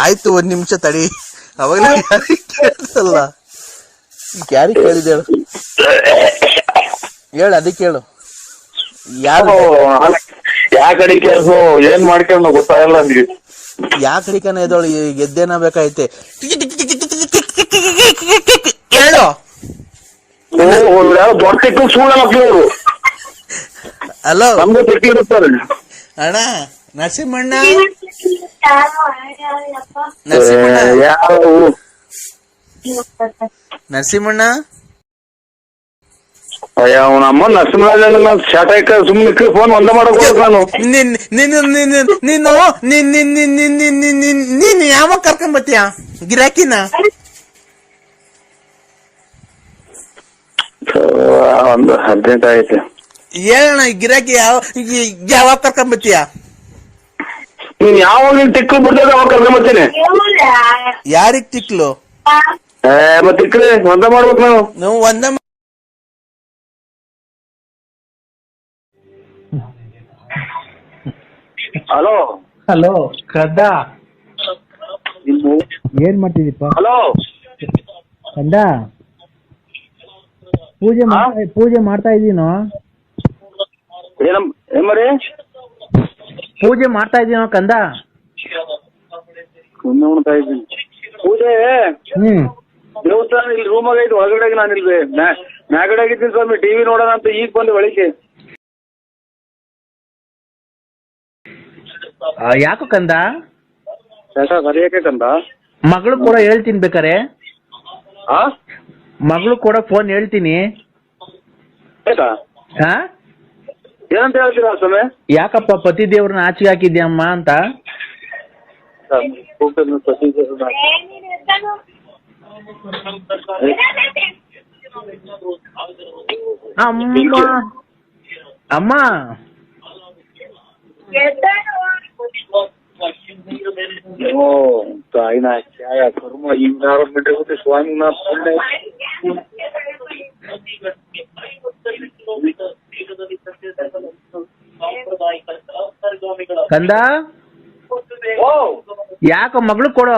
ಆಯ್ತು, 1 ನಿಮಿಷ ತಡಿ. ಅವಾಗ ಕೇಳ್ತಲ್ಲ, ಯಾರಿಗೆ ಕೇಳಿದ ಹೇಳು, ಅದಕ್ಕೆ ಹೇಳು. ಯಾರು ಯಾ ಕಡೆ ಕೆಲಸ ಏನ್ ಮಾಡ್ಕೊಂಡು ಗೊತ್ತಾಗಲ್ಲ ನನಗೆ. ಯಾ ಕಡಿಕನ ಎದೋಳು ಗೆದ್ದೇನ ಬೇಕಾಯ್ತೆ. ಹೇಳು ದೊಡ್ಡ ತೆಕ್ಕು ಸುಳ್ಳ ಮಕ್ಳು ಇವರು. ಹಲೋ ನಮ್ಗೆ ತೆಕ್ಕಿ ಇರುತ್ತಾರೆ ಅಣ್ಣ. ನರಸಿಂಹಣ್ಣ ಯಾರು ನರಸಿಂಹಣ್ಣ ಅವನ ಅಮ್ಮ ನರಸಿಂಹರಾಜ ಶಾಟ ಸುಮ್ಮನೆ ಫೋನ್ ಒಂದ ಮಾಡಕ್ ನಾನು ನೀನ್ ಯಾವಾಗ ಕರ್ಕೊಂಡ್ ಬತ್ತೀಯ ಗಿರಾಕಿನ? ಒಂದು ಅರ್ಜೆಂಟ್ ಆಗೈತೆ. ಹೇಳಣ್ಣ ಗಿರಾಕಿ ಯಾವಾಗ ಕರ್ಕೊಂಡ್ ಬತ್ತೀಯ? ನೀನ್ ಯಾವಾಗ ತಿಕ್ಲು ಬಿಡ್ತದ ಅವಾಗ ಕರ್ಕೊಂಬರ್ತೀನಿ. ಯಾರಿಗ್ ತಿಕ್ಲು? ಮತ್ತೆ ತಿಕ್ಲಿ ಒಂದ ಮಾಡ್ಬೇಕು ನಾವು. ನೀವು ಒಂದ ಹಲೋ ಹಲೋ ಕದ್ದ ಏನ್ ಮಾಡ್ತಿದ್ದೀಪ? ಹಲೋ ಕಂದ ಪೂಜೆ ಮಾಡ್ತಾ ಇದೀನೋ. ಏಮರಿ ಪೂಜೆ ಮಾಡ್ತಾ ಇದೀನೋ ಕಂದ. ಉಣ್ತಾ ಇದ್ದೀನಿ. ಪೂಜೆ ದೇವಸ್ಥಾನ ಇಲ್ಲಿ ರೂಮಾಗ ಐತಿ, ಒಳಗಡೆ ನಾನು ಇಲ್ಲಿ ಮ್ಯಾಗಡೆ ಆಗಿದ್ದೀನಿ ಸ್ವಾಮಿ. ಟಿವಿ ನೋಡೋಣ ಅಂತ ಈಗ ಬಂದು ಒಳಗೆ. ಯಾಕೋ ಕಂದ? ಸರಿಯಾಕೆ ಕಂದ? ಮಗಳು ಕೂಡ ಹೇಳ್ತೀನಿ ಬೇಕಾರೆ. ಮಗಳು ಕೂಡ ಫೋನ್ ಹೇಳ್ತೀನಿ. ಆಯ್ತಾ? ಏನಂತ ಹೇಳ್ತೀರಾ ಸ್ವಾಮಿ? ಯಾಕಪ್ಪ ಪತಿ ದೇವ್ರನ್ನ ಆಚೆಗೆ ಹಾಕಿದ್ಯಮ್ಮ ಅಂತ. ಅಮ್ಮ ताईना क्या कर्म इन्वायरमेंट होते स्वामी ना ಕಂದ ಯಾಕ ಮಗಳು ಕೊಡೋ.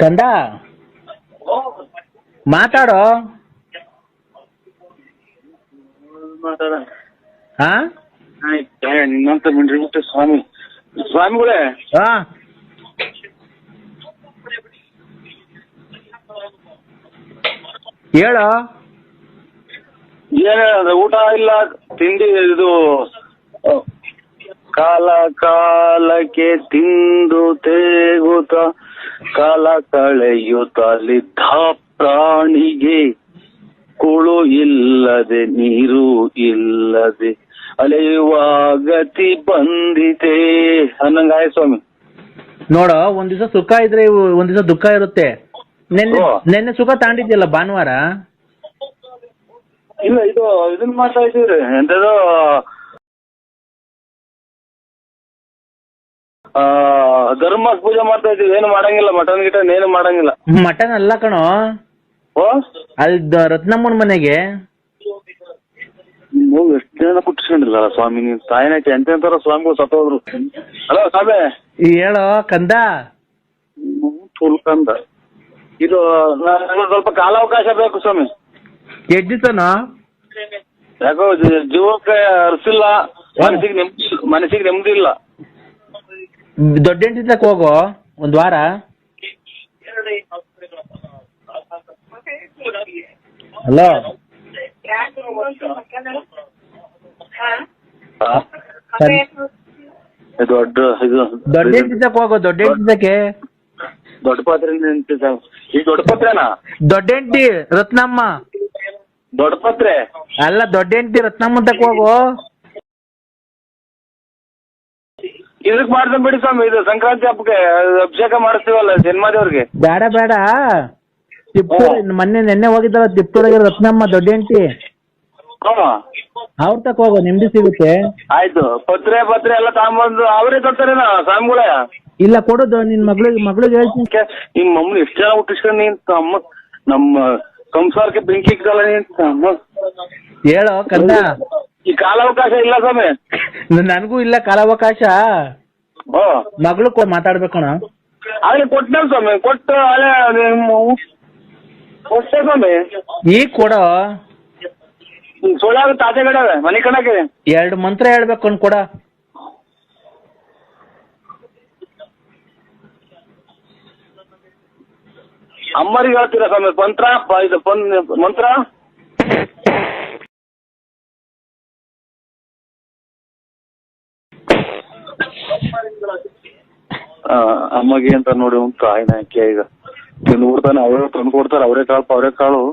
ಕಂದ ಮಾತಾಡೋ. ನಿನ್ನಂತ ಮಿಂಡ್ರಿ ಬಿಟ್ಟು ಸ್ವಾಮಿ ಸ್ವಾಮಿಗಳೇ ಹೇಳೋ. ಏನ ಊಟ ಇಲ್ಲ ತಿಂಡಿ ಇದು ಕಾಲ ಕಾಲಕ್ಕೆ ತಿಂದು ತೇಗುತ್ತ ಕಾಲ ಕಳೆಯುತ್ತಲಿದ್ದ ಪ್ರಾಣಿಗೆ ಕುಳು ಇಲ್ಲದೆ ನೀರು ಇಲ್ಲದೆ ಅಲೆಯುವ ಗತಿ ಬಂದಿದೆ ಅನ್ನಂಗಾಯ ಸ್ವಾಮಿ. ನೋಡೋ, ಒಂದ್ ದಿವಸ ಸುಖ ಇದ್ರೆ ಒಂದ್ ದಿವಸ ದುಃಖ ಇರುತ್ತೆ. ನೆನ್ನೆ ಸುಖ ತಾಂಡಿದ್ಯಲ್ಲ ಭಾನುವಾರ. ಇಲ್ಲ ಇದು ಇದನ್ನ ಮಾಡ್ತಾ ಇದ್ದೀವ್ರಿ ಎಂತದು ಧರ್ಮ ಪೂಜೆ ಮಾಡ್ತಾ ಇದೀವಿ. ಏನು ಮಾಡಂಗಿಲ್ಲ, ಮಟನ್ ಗಿಟನ್ ಏನು ಮಾಡಂಗಿಲ್ಲ. ಮಟನ್ ಅಲ್ಲ ಕಣೋ, ಅಲ್ಲಿ ರತ್ನಮ್ಮನ ಮನೆಗೆ ಎಷ್ಟು ಜನ ಕುಟ್ಟಿಸ್ಕೊಂಡಿಲ್ಲ ಸ್ವಾಮಿ. ನೀನ್ ತಾಯಿನಾಕೆ ಎಂತೆಂತಾರ ಸ್ವಾಮಿಗಳು ಸತ್ತೋದ್ರು. ಹಲೋ ಸ್ವಾಮಿ ಹೇಳೋ ಕಂದ. ಕಂದ ಇದು ಸ್ವಲ್ಪ ಕಾಲಾವಕಾಶ ಬೇಕು ಸ್ವಾಮಿ. ಎಷ್ಟ್ ದಿವಸನೋ? ಯಾಕೋ ಜೀವಕ್ಕೆ ಅರ್ಸಿಲ್ಲ, ಮನಸ್ಸಿಗೆ ನೆಮ್ಮದಿ ಇಲ್ಲ. ದೊಡ್ಡ ಹೆಂಡತಿ ತಕ ಹೋಗೋ ಒಂದ್ ವಾರ. ಹಲೋ ದೊಡ್ಡ ಹೆಂಡತಿ ತಕ ಹೋಗೋ. ದೊಡ್ಡ ಹೆಂಡತಿ ತಕೆ ದೊಡ್ಡ ಪಾತ್ರೆ ಈ ದೊಡ್ಡ ಪಾತ್ರೆನಾ? ದೊಡ್ಡ ಹೆಂಡತಿ ರತ್ನಮ್ಮ. ದೊಡ್ಡ ಪಾತ್ರೆ ಅಲ್ಲ, ದೊಡ್ಡ ಹೆಂಡತಿ ರತ್ನಮ್ಮ ತಕ ಹೋಗೋ. ಇದಕ್ ಮಾಡ್ಕೊಂಡ್ ಬಿಡಿ ಸ್ವಾಮಿ. ಇದು ಸಂಕ್ರಾಂತಿ ಹಬ್ಬಕ್ಕೆ ಅಭಿಷೇಕ ಮಾಡಿಸ್ತೀವಲ್ಲ ಜನ್ಮಾದೇವ್ರಿಗೆ. ಬೇಡ ಬೇಡ, ತಿಪ್ಟೂರ್ ನೆನ್ನೆ ಹೋಗಿದ್ದಲ್ಲ ತಿಪ್ಟೂರಾಗ ರತ್ನಮ್ಮ ದೊಡ್ಡ ಹೆಂಡತಿ, ಅವ್ರ ತಕ ಹೋಗೋ, ನೆಮ್ಮದಿ ಸಿಗುತ್ತೆ. ಆಯ್ತು. ಪತ್ರೆ ಎಲ್ಲ ತಗೊಂಬಂದು ಅವರೇ ಕೊಡ್ತಾರೇನ ಸ್ವಾಮಿಗಳೇ? ಇಲ್ಲ ಕೊಡುದು ನಿನ್ ಮಗಳಿಗೆ ಹೇಳ್ತೀನಿ. ನಿಮ್ ಮಮ್ಮನ ಎಷ್ಟು ಜನ ಹುಟ್ಟಿಸ್ಕೊಂಡು ನೀನ್ ಅಮ್ಮ ನಮ್ಮ ಸಂಸಾರಕ್ಕೆ ಬೆಂಕಿ ಇಕ್ಕಲ್ಲ ನೀನ್ ಅಮ್ಮ. ಹೇಳೋ ಕಂದ. ಈ ಕಾಲಾವಕಾಶ ಇಲ್ಲ ಸ್ವಾಮಿ. ನನಗೂ ಇಲ್ಲ ಕಾಲಾವಕಾಶ. ಮಗಳು ಮಾತಾಡ್ಬೇಕಣ. ಅಲ್ಲಿ ಕೊಟ್ಟನ ಸ್ವಾಮಿ, ಕೊಟ್ಟು ಅಲ್ಲೇ ಕೊಟ್ಟೆ ಸ್ವಾಮಿ. ಈಗ ಕೊಡ ಸೋಲಾಗ ತಾತೆ ಕಡೆ ಮನೆ ಕಣಕ್ಕೆ 2 ಮಂತ್ರ ಹೇಳ್ಬೇಕು ಅನ್ ಕೊಡ. ಅಮ್ಮರಿಗೆ ಹೇಳ್ತೀರಾ ಸ್ವಾಮಿ ಮಂತ್ರ? ಇದು ಮಂತ್ರ ಅಮ್ಮಗೆ ಅಂತ ನೋಡಿ ಉಂಟು ಆಯ್ನ ಅಕ್ಕಿ. ಈಗ ನೋಡ್ತಾನೆ ಅವರೇ ತಂದು ಕೊಡ್ತಾರೆ, ಅವರೇ ಕಾಳು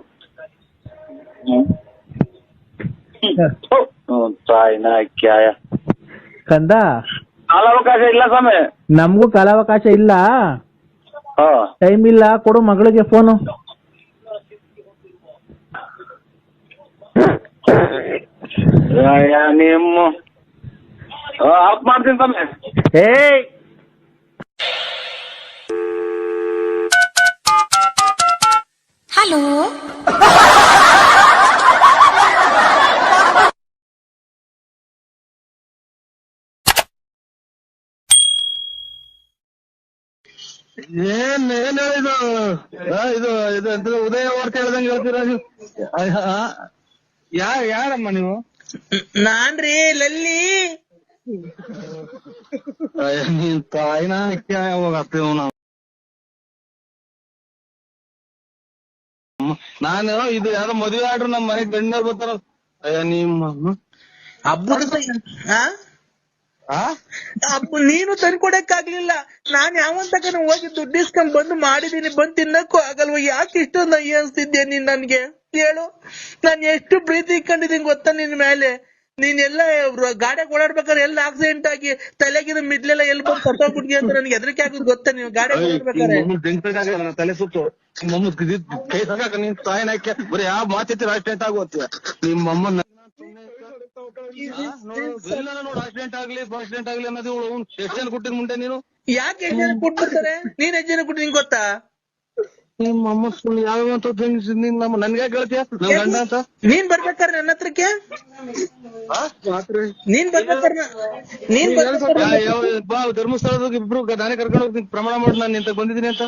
ತಾಯಿನ ಅಕ್ಕಿ ಆಯ. ಕಂದ ಕಾಲಾವಕಾಶ ಇಲ್ಲ ಸ್ವಾಮಿ, ನಮಗೂ ಕಾಲಾವಕಾಶ ಇಲ್ಲ, ಟೈಮ್ ಇಲ್ಲ. ಕೊಡು ಮಗಳಿಗೆ ಫೋನು. ನಿಮ್ಮ ಆಫ್ ಮಾಡ್ತೀನಿ ಸ್ವಾಮಿ. ಏಯ್ ಹಲೋ ಏನ್ ಹೇಳಿದು ಇದು ಎಂತ ಉದಯ ವಾರ್ತೆ ಹೇಳ್ದಂಗೆ ಹೇಳ್ತೀರಾ ನೀವು? ಯಾರಮ್ಮ ನೀವು? ನಾನ್ರಿ ಲಲ್ಲಿ. ನೀನ್ ತಾಯಿನ ಯಾವಾಗ ಆಗ್ತೇವ ನಾವು? ನಾನು ಇದು ಯಾವ್ದೋ ಮದುವೆ ಆಡ್ರು ನಮ್ ಮನೆಗ್ ಗಂಡ ಬರ್ತಾರ. ನಿಮ್ಮ ನೀನು ತಂದ್ಕೊಡಕ್ಕಾಗ್ಲಿಲ್ಲ. ನಾನ್ ಯಾವಂತಕ ಹೋಗಿ ದುಡ್ಡು ಇಸ್ಕೊಂಡ್ ಬಂದು ಮಾಡಿದೀನಿ, ಬಂದ್ ತಿನ್ನಕ್ಕೂ ಆಗಲ್ವ? ಯಾಕೆ ಇಷ್ಟೊಂದು ಅಯ್ಯ ಅನ್ಸ್ತಿದ್ಯಾ ನೀನ್ ನನ್ಗೆ? ಹೇಳು, ನಾನ್ ಎಷ್ಟು ಪ್ರೀತಿ ಇಟ್ಕೊಂಡಿದೀನಿ ಗೊತ್ತಾ ನಿನ್ ಮೇಲೆ. ನೀನೆಲ್ಲ ಗಾಡಿಯಾಗ ಓಡಾಡ್ಬೇಕಾದ್ರೆ ಎಲ್ಲ ಆಕ್ಸಿಡೆಂಟ್ ಆಗಿ ತಲೆಗಿನ ಮಿಡ್ಲೆಲ್ಲ ಎಲ್ಲಿ ಬಂದು ಸತ್ತೋಗ್ಬಿಟ್ಟಿ ಅಂತ ನನ್ಗೆ ಹೆದರಿಕೆ ಆಗೋದು ಗೊತ್ತಾ? ನೀವು ಗಾಡಿಯಾಗ ಓಡಾಡ್ಬೇಕಾದ್ರೆ ತಲೆ ಸುತ್ತು ಕೈ ಸಾಕ ನಿನ್ ತಾಯಿನ ಬರೀ ಯಾವ ಮಾತೈತಿ ಆಕ್ಸಿಡೆಂಟ್ ಆಗೋತ್ತೀಯ ನಿಮ್ಮಮ್ಮನ. ಆಕ್ಸಿಡೆಂಟ್ ಆಗ್ಲಿ ಅನ್ನೋದು ಎಷ್ಟು ಜನ ಕೊಟ್ಟಿದ್ ಮುಂದೆ ನೀನು? ಯಾಕೆ 8 ಜನ ಕೊಟ್ಬಿಡ್ತಾರೆ? ನೀನ್ 8 ಜನ ಕೊಟ್ಟು ನಿಂಗೆ ಗೊತ್ತಾ? ನಿಮ್ಮ ಅಮ್ಮ ಸುಳ್ಳು ಯಾವ ನನ್ಗೆ ಹೇಳ್ತೀಯ ನನ್ ಗಂಡ ಅಂತ? ನೀನ್ ಬರ್ಬೇಕಾರೆ ನನ್ನ ಹತ್ರಕ್ಕೆ, ನೀನ್ ಬರ್ಬೇಕಾರೆ ಧರ್ಮಸ್ಥಳದಾಗ ಇಬ್ರು ನಾನೇ ಕರ್ಕೊಂಡು ಹೋಗ್ತೀನಿ, ಪ್ರಮಾಣ ಮಾಡಿ ನಾನು ನಿಂತ ಬಂದಿದ್ದೀನಿ ಅಂತ.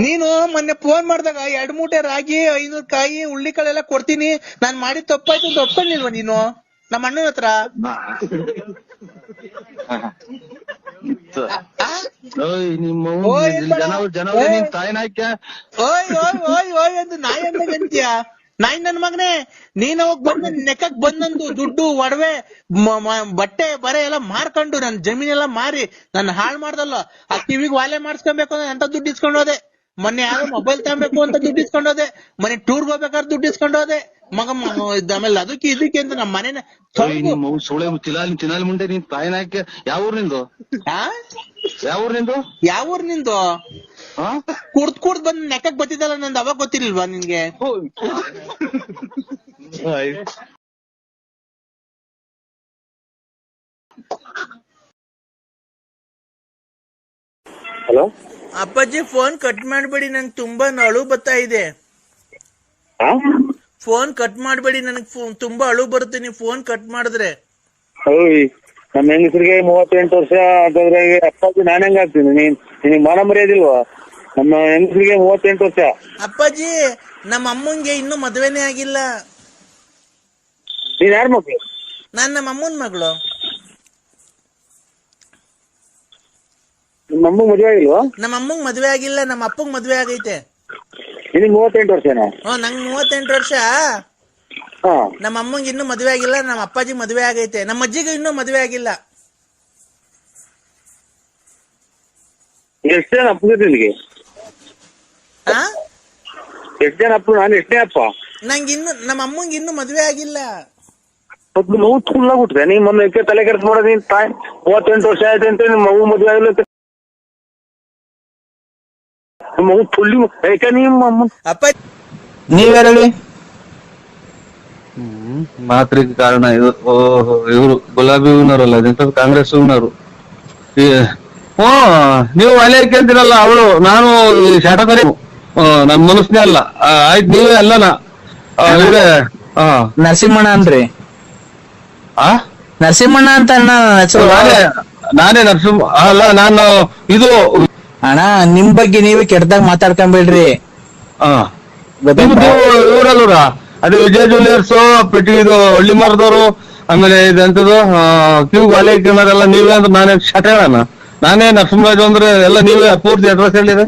ನೀನು ಮೊನ್ನೆ ಫೋನ್ ಮಾಡಿದಾಗ 2 ಮೂಟೆ ರಾಗಿ 500 ಕಾಯಿ ಉಳ್ಳಿಕಾಳೆಲ್ಲ ಕೊಡ್ತೀನಿ, ನಾನ್ ಮಾಡಿದ ತಪ್ಪಾಯ್ತು ಅಂತ ಒಪ್ಕೊಂಡಿಲ್ವಾ ನೀನು ನಮ್ಮ ಅಣ್ಣನ ಹತ್ರ? ಓಯ್ ಎಂದು ನಾಯಿ ಅಂತೀಯ? ನಾಯಿ ನನ್ ಮಗನೇ, ನೀನ್ ಅವಾಗ ಬಂದ ನೆಕ್ಕಕ್ ಬಂದಂದು ದುಡ್ಡು ಒಡವೆ ಬಟ್ಟೆ ಬರೆ ಎಲ್ಲ ಮಾರ್ಕೊಂಡು ನನ್ ಜಮೀನೆಲ್ಲ ಮಾರಿ ನನ್ನ ಹಾಳು ಮಾಡ್ದಲ್ಲ. ಆ ಟಿವಿಗೆ ವಾಲೆ ಮಾಡಿಸ್ಕೊಬೇಕು ಅಂದ್ರೆ ಅಂತ ದುಡ್ಡು ಇಸ್ಕೊಂಡೋದೆ. ಮೊನ್ನೆ ಯಾರೋ ಮೊಬೈಲ್ ತಗೋಬೇಕು ಅಂತ ದುಡ್ಡು ಇಸ್ಕೊಂಡೋದೆ. ಮೊನ್ನೆ ಟೂರ್ಗೆ ಹೋಗ್ಬೇಕಾದ್ರೆ ದುಡ್ಡು ಇಸ್ಕೊಂಡೋದೆ. ಆಮೇಲೆ ಅದಕ್ಕೆ ಇದಕ್ಕೆ ಅಂತ ನಮ್ಮ ಮನೇನ ಸುಳೆ ತಿನ್ನಾಲಿ ಮುಂಡೆ ನಿನ್ ತಾಯಿನ ಹಾಕಿ. ಯಾವ ಊರ್ ನಿಂದು? ಯಾವ ಊರ್ ನಿಂದು? ಕುಡ್ದ್ ಬಂದ್ ನೆಕ್ಕಕ್ ಬತ್ತಿದ್ದಲ್ಲ ನಂದು, ಅವಾಗ ಗೊತ್ತಿರ್ಲಿಲ್ವಾ ನಿನ್ಗೆ? ಹಲೋ ಅಪ್ಪಾಜಿ, ಫೋನ್ ಕಟ್ ಮಾಡ್ಬೇಡಿ, ನಂಗೆ ತುಂಬಾ ಅಳು ಬರ್ತಾ ಇದೆ. ಫೋನ್ ಕಟ್ ಮಾಡ್ಬೇಡಿ, ನನಗ್ ತುಂಬಾ ಅಳು ಬರುತ್ತೆ ನೀವು ಫೋನ್ ಕಟ್ ಮಾಡಿದ್ರೆ. ನಮ್ಮ ಹೆಂಗಸರಿಗೆ 38 ವರ್ಷ ಅಂತಂದ್ರೆ ಅಪ್ಪಾಜಿ ನಾನ್ ಹೆಂಗ ಆಗ್ತೀನಿ? ನಿನಗೆ ಮಾನ ಮರ್ಯಾದಿಲ್ವಾ? ನಮ್ಮ ಹೆಂಗಸರಿಗೆ 38 ವರ್ಷ. ಅಪ್ಪಾಜಿ, ನಮ್ಮ ಅಮ್ಮಂಗೆ ಇನ್ನೂ ಮದ್ವೆನೇ ಆಗಿಲ್ಲ. ನೀನ್ ಯಾರ ಮಕ್ಳು? ನಾನ್ ನಮ್ಮ ಅಮ್ಮನ್ ಮಗಳು. ನಿಮ್ಮ ಅಮ್ಮಗ್ ಮದ್ವೆ ಆಗಿಲ್ವಾ? ನಮ್ಮ ಅಮ್ಮಂಗ್ ಮದ್ವೆ ಆಗಿಲ್ಲ, ನಮ್ಮ ಅಪ್ಪಂಗ್ ಮದ್ವೆ ಆಗೈತೆ. ನಿನಗೆ 38 ವರ್ಷನಾ? ನಂಗ್ 38 ವರ್ಷ. ನಮ್ಮ ಅಮ್ಮಂಗ್ ಇನ್ನೂ ಮದ್ವೆ ಆಗಿಲ್ಲ, ನಮ್ಮ ಅಪ್ಪಾಜಿ ಮದ್ವೆ ಆಗೈತೆ. ನಮ್ಮ ಅಜ್ಜಿಗೆ ಇನ್ನೂ ಮದ್ವೆ ಆಗಿಲ್ಲ. ಎಷ್ಟು ಜನ ಅಪ್ಪ ನಿನಗೆ? ಎಷ್ಟು ಜನ ಅಪ್ಪ? ನಾನು ಎಷ್ಟನೇ ಅಪ್ಪ? ನಂಗೆ ಇನ್ನು ನಮ್ಮ ಅಮ್ಮಂಗ್ ಇನ್ನೂ ಮದ್ವೆ ಆಗಿಲ್ಲ. ನೋವು ತುಳ್ಳಾಗ್ಬಿಟ್ಟಿದೆ. ನೀನ್ ಮೊನ್ನೆ ತಲೆ ಕೆಡ್ಸ್ ಮಾಡೋದು, ನೀನ್ ತಾಯಿ 38 ವರ್ಷ ಆಯ್ತು ಅಂತ ನಿಮ್ಮ ಮಗು ಮದ್ವೆ ಆಗಿಲ್ಲ. ಮಗು ತುಳ್ಳಿ ಯಾಕೆ ನಿಮ್ಮ ಅಮ್ಮ? ಅಪ್ಪ ನೀವ್ಯಾರೇಳಿ? ಮಾತ್ರಿಗೆ ಕಾರಣ ಇದು. ಇವರು ಗುಲಾಬಿ ಹೂನವರಲ್ಲ, ಅದೆಂತ ಕಾಂಗ್ರೆಸ್ ಹೂನವರು. ನೀವು ಅಲೆ ಕೇಳ್ತೀರಲ್ಲ ಅವಳು, ನಾನು ಶಾಟಕರಿ ನನ್ ಮನಸ್ನೇ ಅಲ್ಲ. ಆಯ್ತು, ನೀವೇ ಅಲ್ಲನಾ? ನರಸಿಂಹಣ್ಣ ಅಂದ್ರಿ? ನರಸಿಂಹಣ್ಣ ಅಂತ ನಾನೇ ನರಸಿಂಹ ಅಲ್ಲ, ನಾನು ಇದು ಅಣ್ಣ ನಿಮ್ ಬಗ್ಗೆ ನೀವೇ ಕೆಟ್ಟದಾಗ ಮಾತಾಡ್ಕೊಂಬೇಡ್ರಿ. ಇವರಲ್ಲೂರ ಅದು ವಿಜಯ ಜ್ಯುವೆಲರ್ಸ್ ಪೆಟ್ಟಿ ಇದು ಹಳ್ಳಿ ಮರದವರು, ಆಮೇಲೆ ಇದೆಂತದು ಕ್ಯೂ ಗಾಲಿ ಇಟ್ಟಿನಾರೆಲ್ಲ ನೀವೇ ಅಂದ್ರೆ ನಾನೇ ಶಟೇಣ, ನಾನೇ ನರಸಿಂಹರಾಜು ಅಂದ್ರೆ ಎಲ್ಲ ನೀವೇ ಪೂರ್ತಿ ಅಡ್ರೆಸ್ ಹೇಳಿದ್ರೆ.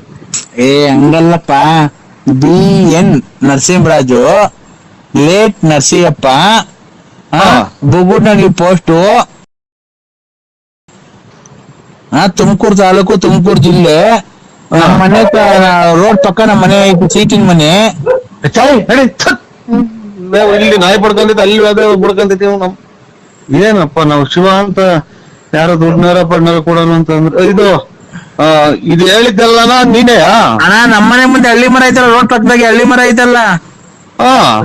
ಏ ಹಂಗಲ್ಲಪ್ಪ, BN Narasimharaju, late Narasimhappa, Bugudnalli post, Tumakuru taluk, Tumakuru ಜಿಲ್ಲೆ. ನಮ್ಮ ಮನೆ ರೋಡ್ ಪಕ್ಕ ನಮ್ಮ ಮನೆ ಸೀಟಿನ ಮನೆ. ಇಲ್ಲಿ ನಾಯಿ ಪಡ್ಕೊಂಡಿದ್ದ ಅಲ್ಲಿ ಅದೇ ಬಿಡ್ಕೊಂತಿದ್ದೀವಿ. ನಮ್ ಏನಪ್ಪ ನಾವು ಶಿವ ಅಂತ ಯಾರೋ ದುಡ್ಡನಾರ ಪಡ್ನಾರ ಕೊಡೋಣ ಅಂತಂದ್ರೆ ಇದು ಹೇಳಿದ್ದಲ್ಲನಾ ನೀನೇ? ಅಣ್ಣ ನಮ್ಮನೆ ಮುಂದೆ ಹಳ್ಳಿ ಮರ ಐತಲ್ಲ, ರೋಡ್ ಪಕ್ಕದಾಗೆ ಹಳ್ಳಿ ಮರ ಐತಲ್ಲ,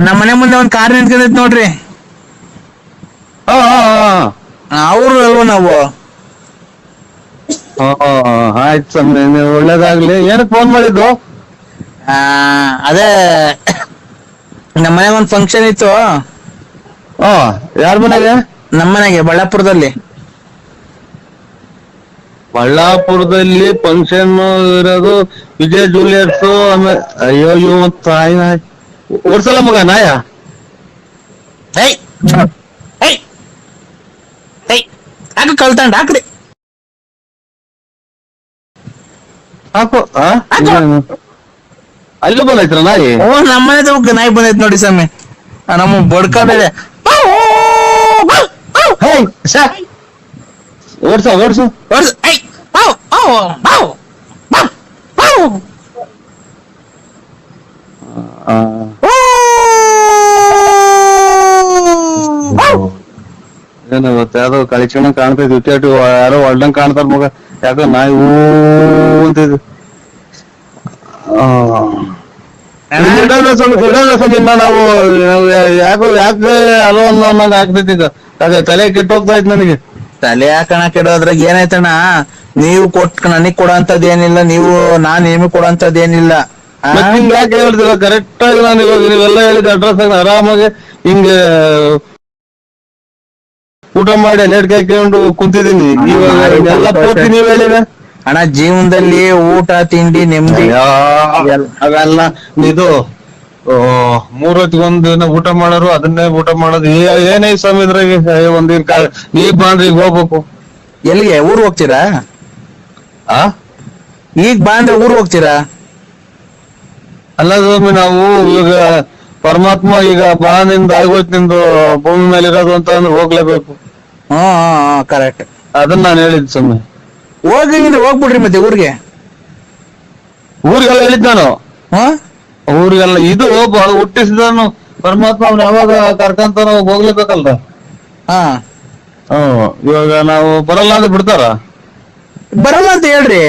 ನಮ್ಮನೆ ಮುಂದೆ ಒಂದ್ ಕಾರ್ ನಿಂತ್ಕೊಂಡೈತ್ ನೋಡ್ರಿ, ಅವ್ರು ಅಲ್ವ ನಾವು. ಆಯ್ತು ಸ್ವಾಮಿ, ಒಳ್ಳೇದಾಗ್ಲಿ. ಏನಕ್ಕೆ ಫೋನ್ ಮಾಡಿದ್ದು? ಅದೇ ನಮ್ಮ ಮನೆಗೆ ಒಂದ್ ಫಂಕ್ಷನ್ ಇತ್ತು. ಯಾರ ಮನೆಗೆ? ನಮ್ಮ ಮನೆಗೆ ಬಳ್ಳಾಪುರದಲ್ಲಿ. ಬಳ್ಳಾಪುರದಲ್ಲಿ ಫಂಕ್ಷನ್ ಇರೋದು ವಿಜಯ್ ಜ್ಯುವೆಲರ್ಸ್. ಆಮೇಲೆ ಅಯ್ಯೋ ಇವ ತಾಯಿ ನಾಯಿ ಓಡ್ಸಲ್ಲ ಮಗ ನಾಯ. ಕಲ್ತಂಡ್ ಹಾಕ್ರಿ ಹಾಕು. ಅಲ್ಲೂ ಬಂದೈತ್ರ ನಾಯಿ? ನಮ್ಮನೆ ತಗೋಕ್ ನಾಯಿ ಬಂದೈತ್ ನೋಡಿ ಸ್ವಾಮಿ, ನಮ್ಮ ಬಡ್ಕೊಂಡೆ. Odds odds. ಏನು ಯಾವ್ದೋ ಕಳಿಚಣ ಕಾಣ್ತೈತಿ, ವಿಕೆಟ್ ಯಾರೋ ಹೊಲ್ದಂಗ್ ಕಾಣ್ತಾರ ಮಗ. ಯಾಕ ನಾಯಿ ಹೂ ಅಂತಿದ್. ನಾವು ಯಾಕೆ ಅಲೋ ಅನ್ನೋಂಗ ಆಗ್ತೈತಿ ಈಗ. ತಲೆ ಕೆಟ್ಟೋಗ್ತಾ ಇತ್ತು ನನಗೆ. ತಲೆ ಹಾಕಣ ಕೆಡೋದ್ರಾಗ ಏನಾಯ್ತಣ್ಣ, ನೀವು ನನಗ್ ಕೊಡೋಂಥದ್ದು ಏನಿಲ್ಲ, ನಾನ್ ನಿಮಗ್ ಕೊಡೋಂಥದ್ದು ಏನಿಲ್ಲ. ಯಾಕೆ ಹೇಳ್ತಿಲ್ಲ ಕರೆಕ್ಟ್ ಆಗಿ? ನಾನು ಇವಾಗ ನೀವೆಲ್ಲ ಹೇಳಿದ ಅಡ್ರೆಸ್ ಆಗಿ ಆರಾಮಾಗಿ ಹಿಂಗೆ ಊಟ ಮಾಡಿ ನೆಡ್ಗೆ ಹಾಕೊಂಡು ಕುಂತಿದ್ದೀನಿ. ಇವಾಗ ಎಲ್ಲ ಪೂರ್ತಿ ನೀವ್ ಹೇಳಿದೆ ಅಣ್ಣ. ಜೀವನದಲ್ಲಿ ಊಟ ತಿಂಡಿ ನೆಮ್ಮದಿ ಅವೆಲ್ಲ ಇದು 3 ಹೊತ್ತಿಗೊಂದ್ ದಿನ ಊಟ ಮಾಡೋರು, ಅದನ್ನೇ ಊಟ ಮಾಡೋದು. ಏನೇ ಸ್ವಾಮಿ ಇದ್ರಾಗೆ ಒಂದಿನ ನೀವ್ ಬಾಂಡ್ರಿ ಈಗ ಹೋಗ್ಬೇಕು. ಎಲ್ಲಿಗೆ? ಊರ್ ಹೋಗ್ತೀರಾ? ಈಗ ಬಾಂಡ್ರೆ ಊರ್ ಹೋಗ್ತೀರಾ? ಅಲ್ಲ ಸ್ವಾಮಿ, ನಾವು ಈಗ ಪರಮಾತ್ಮ ಈಗ ಬಾನಿಂದ ಆಗೋಯ್ತು ನಿಂದು ಭೂಮಿ ಮೇಲೆ ಇರೋದು ಅಂತ ಅಂದ್ರೆ ಹೋಗ್ಲೇಬೇಕು. ಕರೆಕ್ಟ್. ಅದನ್ನ ನಾನು ಹೇಳಿದ್ ಸ್ವಾಮಿ. ಹೋಗ್ಬಿಡ್ರಿ ಮತ್ತೆ ಊರಿಗೆ. ಊರಿಗೆಲ್ಲ ಹೇಳಿದ್ ನಾನು. ಊರಿಗೆಲ್ಲ ಇದು ಹುಟ್ಟಿಸಿದನು ಪರಮಾತ್ಮ, ಅವ್ನು ಯಾವಾಗ ಕರ್ಕಂತಾನ ಹೋಗ್ಲೇಬೇಕಲ್ರ. ಇವಾಗ ನಾವು ಬರಲ್ಲ ಅಂದ್ರೆ ಬಿಡ್ತಾರ? ಬರಲ್ಲ ಅಂತ ಹೇಳ್ರಿ.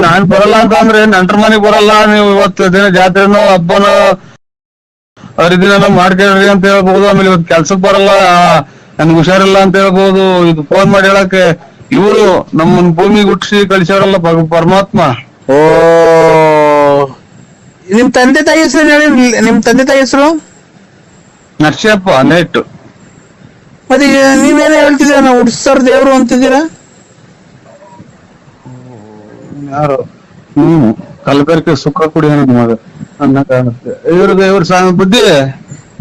ನಾನ್ ಬರಲ್ಲ ಅಂತ ಅಂದ್ರೆ ನೆಂಟ್ರ ಮನೆಗ್ ಬರಲ್ಲ, ನೀವು ಇವತ್ತು ದಿನ ಜಾತ್ರೆನೋ ಹಬ್ಬನೋ ಹರಿದಿನ ಮಾಡ್ಕೊಳ್ರಿ ಅಂತ ಹೇಳ್ಬಹುದು. ಆಮೇಲೆ ಇವತ್ತು ಕೆಲ್ಸಕ್ ಬರಲ್ಲ, ನನ್ಗೆ ಹುಷಾರಿಲ್ಲ ಅಂತ ಹೇಳ್ಬಹುದು. ಇದು ಫೋನ್ ಮಾಡಿ ಹೇಳಕ್ಕೆ ಇವರು ನಮ್ಮನ್ ಭೂಮಿಗೆ ಹುಟ್ಟಿಸಿ ಕಳಿಸ್ಯಾರಲ್ಲ ಪರಮಾತ್ಮ. ನಿಮ್ ತಂದೆ ತಾಯಿ ಹೆಸರು ಹೇಳಿ. ನಿಮ್ ತಂದೆ ತಾಯಿ ಹೆಸರು? ನರಸಿಂಹಪ್ಪ ನೆಟ್ಟು. ಮತ್ತೆ ನೀವೇನ ಹೇಳ್ತಿದ್ದೀರಾ, ನಾವು ಹುಟ್ಟಿಸ್ತಾರ ದೇವ್ರು ಅಂತಿದ್ದೀರಾ? ಯಾರು ನೀವು? ಕಲ್ಕರ್ಕೆ ಸುಖ ಕುಡಿ ಅನ್ನೋದು ಮಗ ಅನ್ನ ಕಾಣುತ್ತೆ. ಇವ್ರ ಸ್ವಾಮಿ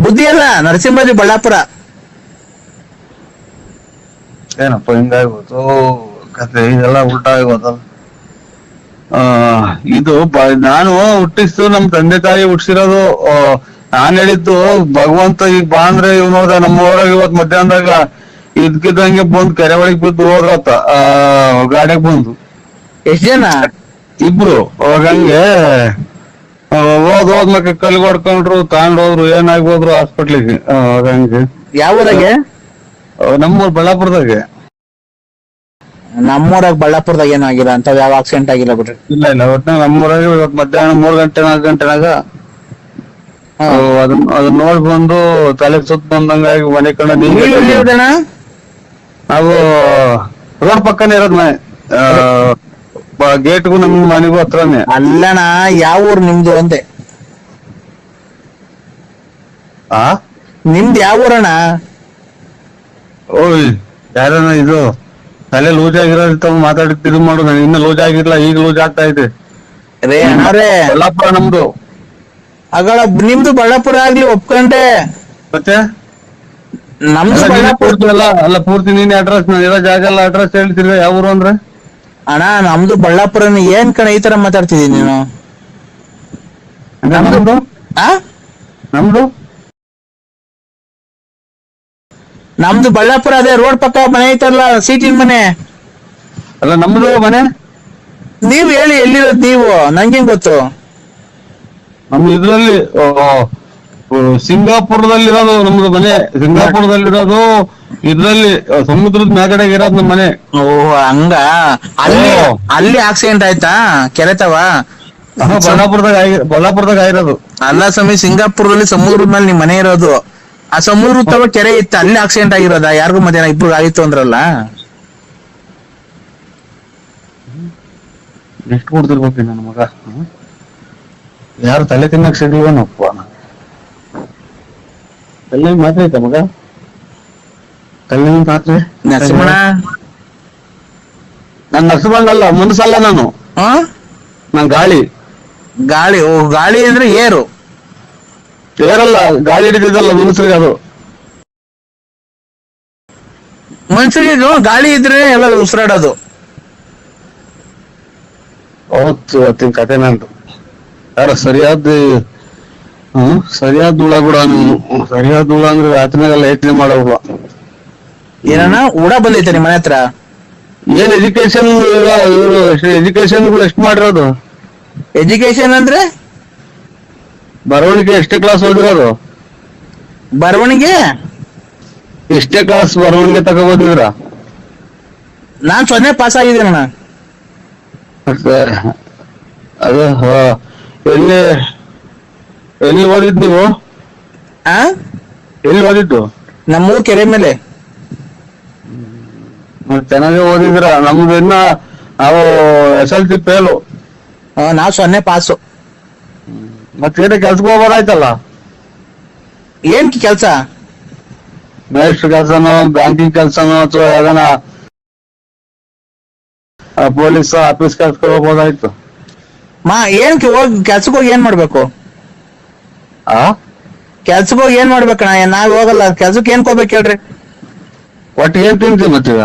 ಬುದ್ಧಿ ಅಲ್ಲ, ನರಸಿಂಹರಾಜು ಬಳ್ಳಾಪುರ. ಏನಪ್ಪ ಹಿಂಗಾಗ್ಬೋದು ಕತೆ, ಇದೆಲ್ಲ ಉಲ್ಟಾ ಆಗೋದಲ್ಲ. ಇದು ನಾನು ಹುಟ್ಟಿಸ್ತು ನಮ್ ತಂದೆ ತಾಯಿ ಹುಟ್ಟಿಸಿರೋದು. ನಾನ್ ಹೇಳಿದ್ದು ಭಗವಂತ ಈಗ ಬಾ ಅಂದ್ರೆ ಇವ್ ನೋಡ್ದ ನಮ್ಮ ಊರಾಗ ಇವತ್ ಮಧ್ಯಾಹ್ನದಾಗ ಇದ್ಕಿದ್ದಂಗೆ ಬಂದು ಕೆರೆ ಒಳಗ್ ಬಿದ್ದು ಹೋದ್ರತ್ತ, ಗಾಡಿಯಾಗ ಬಂದು. ಎಷ್ಟ್ ಜನ? ಇಬ್ರು. ಅವಾಗ ಹಂಗೆ ಹೋದ್ಮಕ್ಕೆ ಕಲ್ಗೆ ಹೊಡ್ಕೊಂಡ್ರು, ತಗೊಂಡೋದ್ರು, ಏನಾಗ್ಬೋದ್ರು ಹಾಸ್ಪಿಟ್ಲಿಗೆ. ಅವಾಗ ಹಂಗೆ. ಯಾವ ಊರಾಗೆ? ನಮ್ಮೂರ್ ಬಳ್ಳಾಪುರದಾಗೆ. ನಮ್ಮೂರಾಗ ಬಳ್ಳಾಪುರದಾಗ ಏನೂ ಆಗಿಲ್ಲ ಅಂತ, ಯಾವ ಆಕ್ಸಿಡೆಂಟ್ ಆಗಿಲ್ಲ ಬಿಡ್ರಿ. ಇಲ್ಲ ಒಟ್ನಾಗ ನಮ್ಮೂರಾಗ ಇವತ್ ಮಧ್ಯಾಹ್ನ 3 ಗಂಟೆ 4 ಗಂಟೆನಾಗ ಅದನ್ನ ನೋಡ್ ಬಂದು ತಲೆ ಸುತ್ತ ಬಂದಂಗಾಗಿ ಮನೆ ಕಣ್ಣ. ನಾವು ರೋಡ್ ಪಕ್ಕನೇ ಇರೋದ್ ಮನೆ, ಗೇಟ್ಗೂ ನಮ್ ಮನೆಗೂ ಹತ್ರನೇ. ಅಲ್ಲಣ್ಣ, ಯಾವ ಊರು ನಿಮ್ದು ಅಂತೆ? ನಿಮ್ದು ಯಾವ ಊರಣ್ಣ? ಓಯ್ ಯಾರನ್ನ ಇದು ತಲೆ ಲೂಸ್ ಆಗಿರೋ ಮಾತಾಡ್ತಿದ್ ಮಾಡು. ನಾನು ಇನ್ನು ಲೂಸ್ ಆಗಿರ್ಲ, ಈಗ ಲೂಸ್ ಆಗ್ತಾ ಇದೆ. ರೇ ಅಣ್ಣಾರೇ, ಬಳ್ಳಾಪುರ ನಮ್ದು. ಅಗಳ ನಿಮ್ದು ಬಳ್ಳಾಪುರ ಆಗ್ಲಿ ಒಪ್ಕೊಂಡೆ, ಮತ್ತೆ ನಮ್ದು ಬಳ್ಳಾಪುರ ಪೂರ್ತಿ ಅಲ್ಲ ಪೂರ್ತಿ ನೀನ್ ಅಡ್ರೆಸ್, ನಾನು ಇರೋ ಜಾಗ ಎಲ್ಲ ಅಡ್ರೆಸ್ ಹೇಳ್ತಿರ್ವ. ಯಾವ ಊರು ಅಂದ್ರೆ? ಅಣ್ಣ ನಮ್ದು ಬಳ್ಳಾಪುರನ. ಏನ್ ಕಣ ಈ ತರ ಮಾತಾಡ್ತಿದೀನಿ ನೀನು? ನಮ್ದು ಆ ನಮ್ದು ನಮ್ದು ಬಳ್ಳಾಪುರ, ಅದೇ ರೋಡ್ ಪಕ್ಕ ಮನೆ ಐತಲ್ಲ, ಸೀಟಿನ ಮನೆ. ಅಲ್ಲ ನಮ್ದು ಮನೆ. ನೀವ್ ಹೇಳಿ ಎಲ್ಲಿರೋದು ನೀವು, ನಂಗೇನ್ ಗೊತ್ತು? ನಮ್ದು ಇದ್ರಲ್ಲಿ ಸಿಂಗಾಪುರದಲ್ಲಿರೋದು ನಮ್ದು ಮನೆ. ಸಿಂಗಾಪುರದಲ್ಲಿರೋದು ಇದ್ರಲ್ಲಿ ಸಮುದ್ರದ ಮ್ಯಾಗಡೆ ಇರೋದು ನಮ್ಮ ಮನೆ. ಓ ಹಂಗ. ಅಲ್ಲಿ ಆಕ್ಸಿಡೆಂಟ್ ಆಯ್ತಾ ಕೆರೆತವ? ಬಳ್ಳಾಪುರದಾಗ ಆಗಿರೋದು. ಅಲ್ಲ ಸ್ವಾಮಿ, ಸಿಂಗಾಪುರದಲ್ಲಿ ಸಮುದ್ರದ ಮೇಲೆ ನಿಮ್ ಮನೆ ಇರೋದು. ಆ ಸಮುದ್ರ ತವ ಕೆರೆ ಇತ್ತು, ಅಲ್ಲಿ ಆಕ್ಸಿಡೆಂಟ್ ಆಗಿರೋದ? ಯಾರಿಗೂ ಮಧ್ಯಾಹ್ನ ಇಬ್ರು ಆಗಿತ್ತು ಅಂದ್ರಲ್ಲ. ಎಷ್ಟು ಕೊಡ್ತಿರ್ಬೇಕು ನನ್ನ ಮಗ? ಯಾರು ತಲೆ ತಿನ್ನಕ್ ಸಿಗ್ಲಿವನಪ್ಪ. ತಲೆ ಮಾತ್ರ ಐತ ಮಗ? ತಲೆ ಮಾತ್ರ ನರಸಿಂಹಣ್ಣ, ನಾನ್ ನರಸಿಂಹಣ್ಣಲ್ಲ, ಮನಸ್ಸಲ್ಲ ನಾನು. ನಾನ್ ಗಾಳಿ. ಗಾಳಿ? ಓ ಗಾಳಿ ಅಂದ್ರೆ ಏರು. ಏರಲ್ಲ, ಗಾಳಿ ಹಿಡಿದಿದ್ದಲ್ಲ ಮನುಷ್ಯರಿಗೆ. ಅದು ಮನುಷ್ಯರಿಗೆ ಗಾಳಿ ಇದ್ರೆ ಎಲ್ಲ ಉಸಿರಾಡೋದು. ಅವತ್ತಿನ ಕತೆ ನಂದು. ಯಾರ ಸರಿಯಾದ ಸರಿಯಾದ ಧೂಳ ಕೂಡ ನೀನು. ಸರಿಯಾದ ಧೂಳ ಅಂದ್ರೆ ರಾತ್ರಿನಾಗೆಲ್ಲ ಯೋಚನೆ ಮಾಡೋಲ್ಲ. ಏನಣ್ಣ ಊಡ ಬಂದೈತೆ ನಿಮ್ ಮನೆ ಹತ್ರ? ಏನ್ ಎಜುಕೇಶನ್? ಎಜುಕೇಶನ್ ಕೂಡ ಎಷ್ಟು ಮಾಡಿರೋದು? ಎಜುಕೇಶನ್ ಅಂದ್ರೆ ಬರವಣಿಗೆ ಎಷ್ಟೇ ಕ್ಲಾಸ್ ಓದಿರೋದು? ಬರವಣಿಗೆ ಎಷ್ಟೇ ಕ್ಲಾಸ್ ಬರವಣಿಗೆ ತಗೋಬೋದಿದ್ರ? ನಾನ್ 0 ಪಾಸ್ ಆಗಿದ್ದೀನಣ್ಣ. ಅದು ಎಲ್ಲಿ ಎಲ್ಲಿ ಓದಿದ್ ನೀವು? ಎಲ್ಲಿ ಓದಿದ್ದು? ನಮ್ಮೂರ್ ಕೆರೆ ಮೇಲೆ. ಚೆನ್ನಾಗಿ ಓದಿದ್ರ. ನಮ್ದು ಇನ್ನ ನಾವು SLC ಫೇಲು. ನಾವ್ 0 ಪಾಸು. ಮತ್ತೇನ ಕೆಲ್ಸಕ್ಕೆ ಹೋಗ್ಬೋದಾಯ್ತಲ್ಲ? ಏನ್ ಕೆಲ್ಸ? ಮೇಸ್ಟ್ರ್ ಕೆಲ್ಸನೋ, ಬ್ಯಾಂಕಿಂಗ್ ಕೆಲ್ಸನೋ, ಅಥವಾ ಯಾವ್ದಾನ ಪೊಲೀಸ್ ಆಫೀಸ್ ಕೆಲ್ಸಕ್ಕೆ ಹೋಗ್ಬೋದಾಯ್ತು. ಏನ್ ಹೋಗಿ ಕೆಲ್ಸಕ್ಕೆ ಹೋಗಿ ಏನ್ ಮಾಡ್ಬೇಕು? ಕೆಲ್ಸಕ್ಕೆ ಹೋಗಿ ಏನ್ ಮಾಡ್ಬೇಕಣ್ಣ? ನಾವ್ ಹೋಗಲ್ಲ ಕೆಲ್ಸಕ್ಕೆ. ಏನ್ ಹೋಗ್ಬೇಕು ಹೇಳ್ರಿ? ಒಟ್ಟಿಗೆ ಏನ್ ತಿಂತೀಯ ಮತ್ತೀಗ?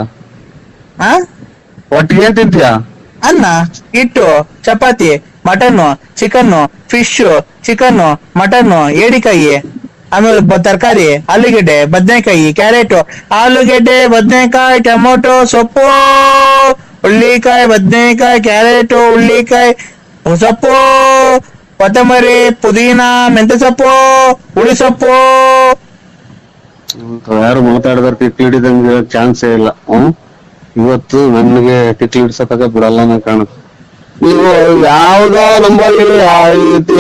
ಒಟ್ಟಿಗೆ ಏನ್ ತಿಂತೀಯ? ಅನ್ನ, ಹಿಟ್ಟು, chapati, mutton, chicken, fish, chicken, mutton, ಏಡಿಕಾಯಿ, ಆಮೇಲೆ ತರಕಾರಿ, ಆಲೂಗೆಡ್ಡೆ, ಬದನೆಕಾಯಿ, ಕ್ಯಾರೆಟ್, ಆಲೂಗೆಡ್ಡೆ, ಬದನೆಕಾಯಿ, ಟೊಮೊಟೊ, ಸೊಪ್ಪು, ಹುಳ್ಳಿಕಾಯಿ, ಬದನೆಕಾಯಿ, ಕ್ಯಾರೆಟ್, ಹುಳ್ಳಿಕಾಯಿ, ಸೊಪ್ಪು, ಕೊತ್ತಂಬರಿ, ಪುದೀನ, ಮೆಂತ್ಯ ಸೊಪ್ಪು, ಹುಳಿ ಸೊಪ್ಪು. ಯಾರು ಮಾತಾಡಿದ್ರೆ ಟಿಕ್ಲಿ ಹಿಡಿದಂಗೆ ಚಾನ್ಸೇ ಇಲ್ಲ. ಇವತ್ತು ನನಗೆ ಟಿಕ್ಲಿ ಹಿಡ್ಸತಕ್ಕ ಬಿಡಲ್ಲ ಕಾಣುತ್ತೆ. ನೀವು ಯಾವ್ದೋ ನಂಬಲ್ಲಿ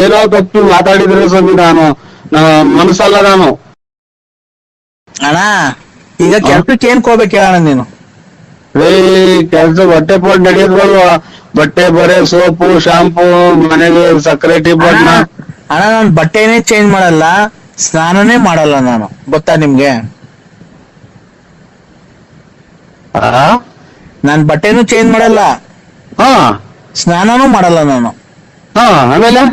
ಏನೋ ತಪ್ಪಿ ಮಾತಾಡಿದ್ರೆ ಸ್ವಾಮಿ, ನಾನು ಮನಸ್ಸಲ್ಲ ನಾನು. ಅಣ್ಣ ಈಗ ಕೆಲ್ಸಕ್ಕೆ ಏನ್ ಹೋಗ್ಬೇಕು ಹೇಳೋಣ ನೀನು? ಕೆಲ್ಸ ಬಟ್ಟೆ ಪೋಟ್ ನಡೆಯೋದ್ವಲ್ವಾ? ಬಟ್ಟೆ, ಬರೆ, ಸೋಪು, ಶಾಂಪು, ಮನೆಗೆ ಸಕ್ಕರೆ, ಟೀ ಬಣ್ಣ. ಅಣ್ಣ ನಾನು ಬಟ್ಟೆನೇ ಚೇಂಜ್ ಮಾಡಲ್ಲ, ಸ್ನಾನನೇ ಮಾಡಲ್ಲ ನಾನು, ಗೊತ್ತಾ ನಿಮ್ಗೆ? ನಾನ್ ಬಟ್ಟೆನೂ ಚೇಂಜ್ ಮಾಡಲ್ಲ, ಸ್ನಾನನೂ ಮಾಡಲ್ಲ ನಾನು. ಆಮೇಲೆ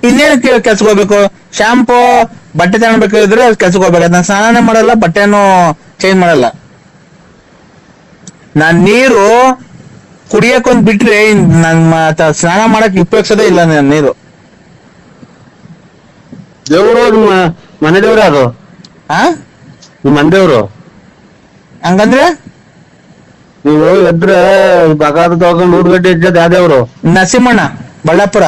ಇನ್ನೇನು ಕೆಲ್ಸಕ್ಕೆ ಹೋಗ್ಬೇಕು? ಶಾಂಪು, ಬಟ್ಟೆ ತಗೊಳ್ಬೇಕಾದ್ರೆ ಕೆಲ್ಸಕ್ಕೆ ಹೋಗ್ಬೇಕು. ನಾನು ಸ್ನಾನನೇ ಮಾಡಲ್ಲ, ಬಟ್ಟೆನೂ ಚೇಂಜ್ ಮಾಡಲ್ಲ. ನಾನ್ ನೀರು ಕುಡಿಯಕ್ಕೊಂದ್ ಬಿಟ್ರೆ ನನ್ ಸ್ನಾನ ಮಾಡಕ್ ಉಪಯೋಗಿಸೋದೇ ಇಲ್ಲ ನಾನು ನೀರು. ದೇವ್ರು ನಿಮ್ಮ ಮನೆ ದೇವ್ರ? ಅದು ನಿಮ್ಮ ಮನೆ ದೇವ್ರು? ಹಂಗಂದ್ರೆ ನೀವು ಎದ್ರೆ ಬಗಾದ ತಗೊಂಡು ಊರ್ಗಡ್ಡೆ ಇದ್ದದ ಯಾವ್ದೇವ್ರು? ನರಸಿಂಹಣ್ಣ, ಬಳ್ಳಾಪುರ.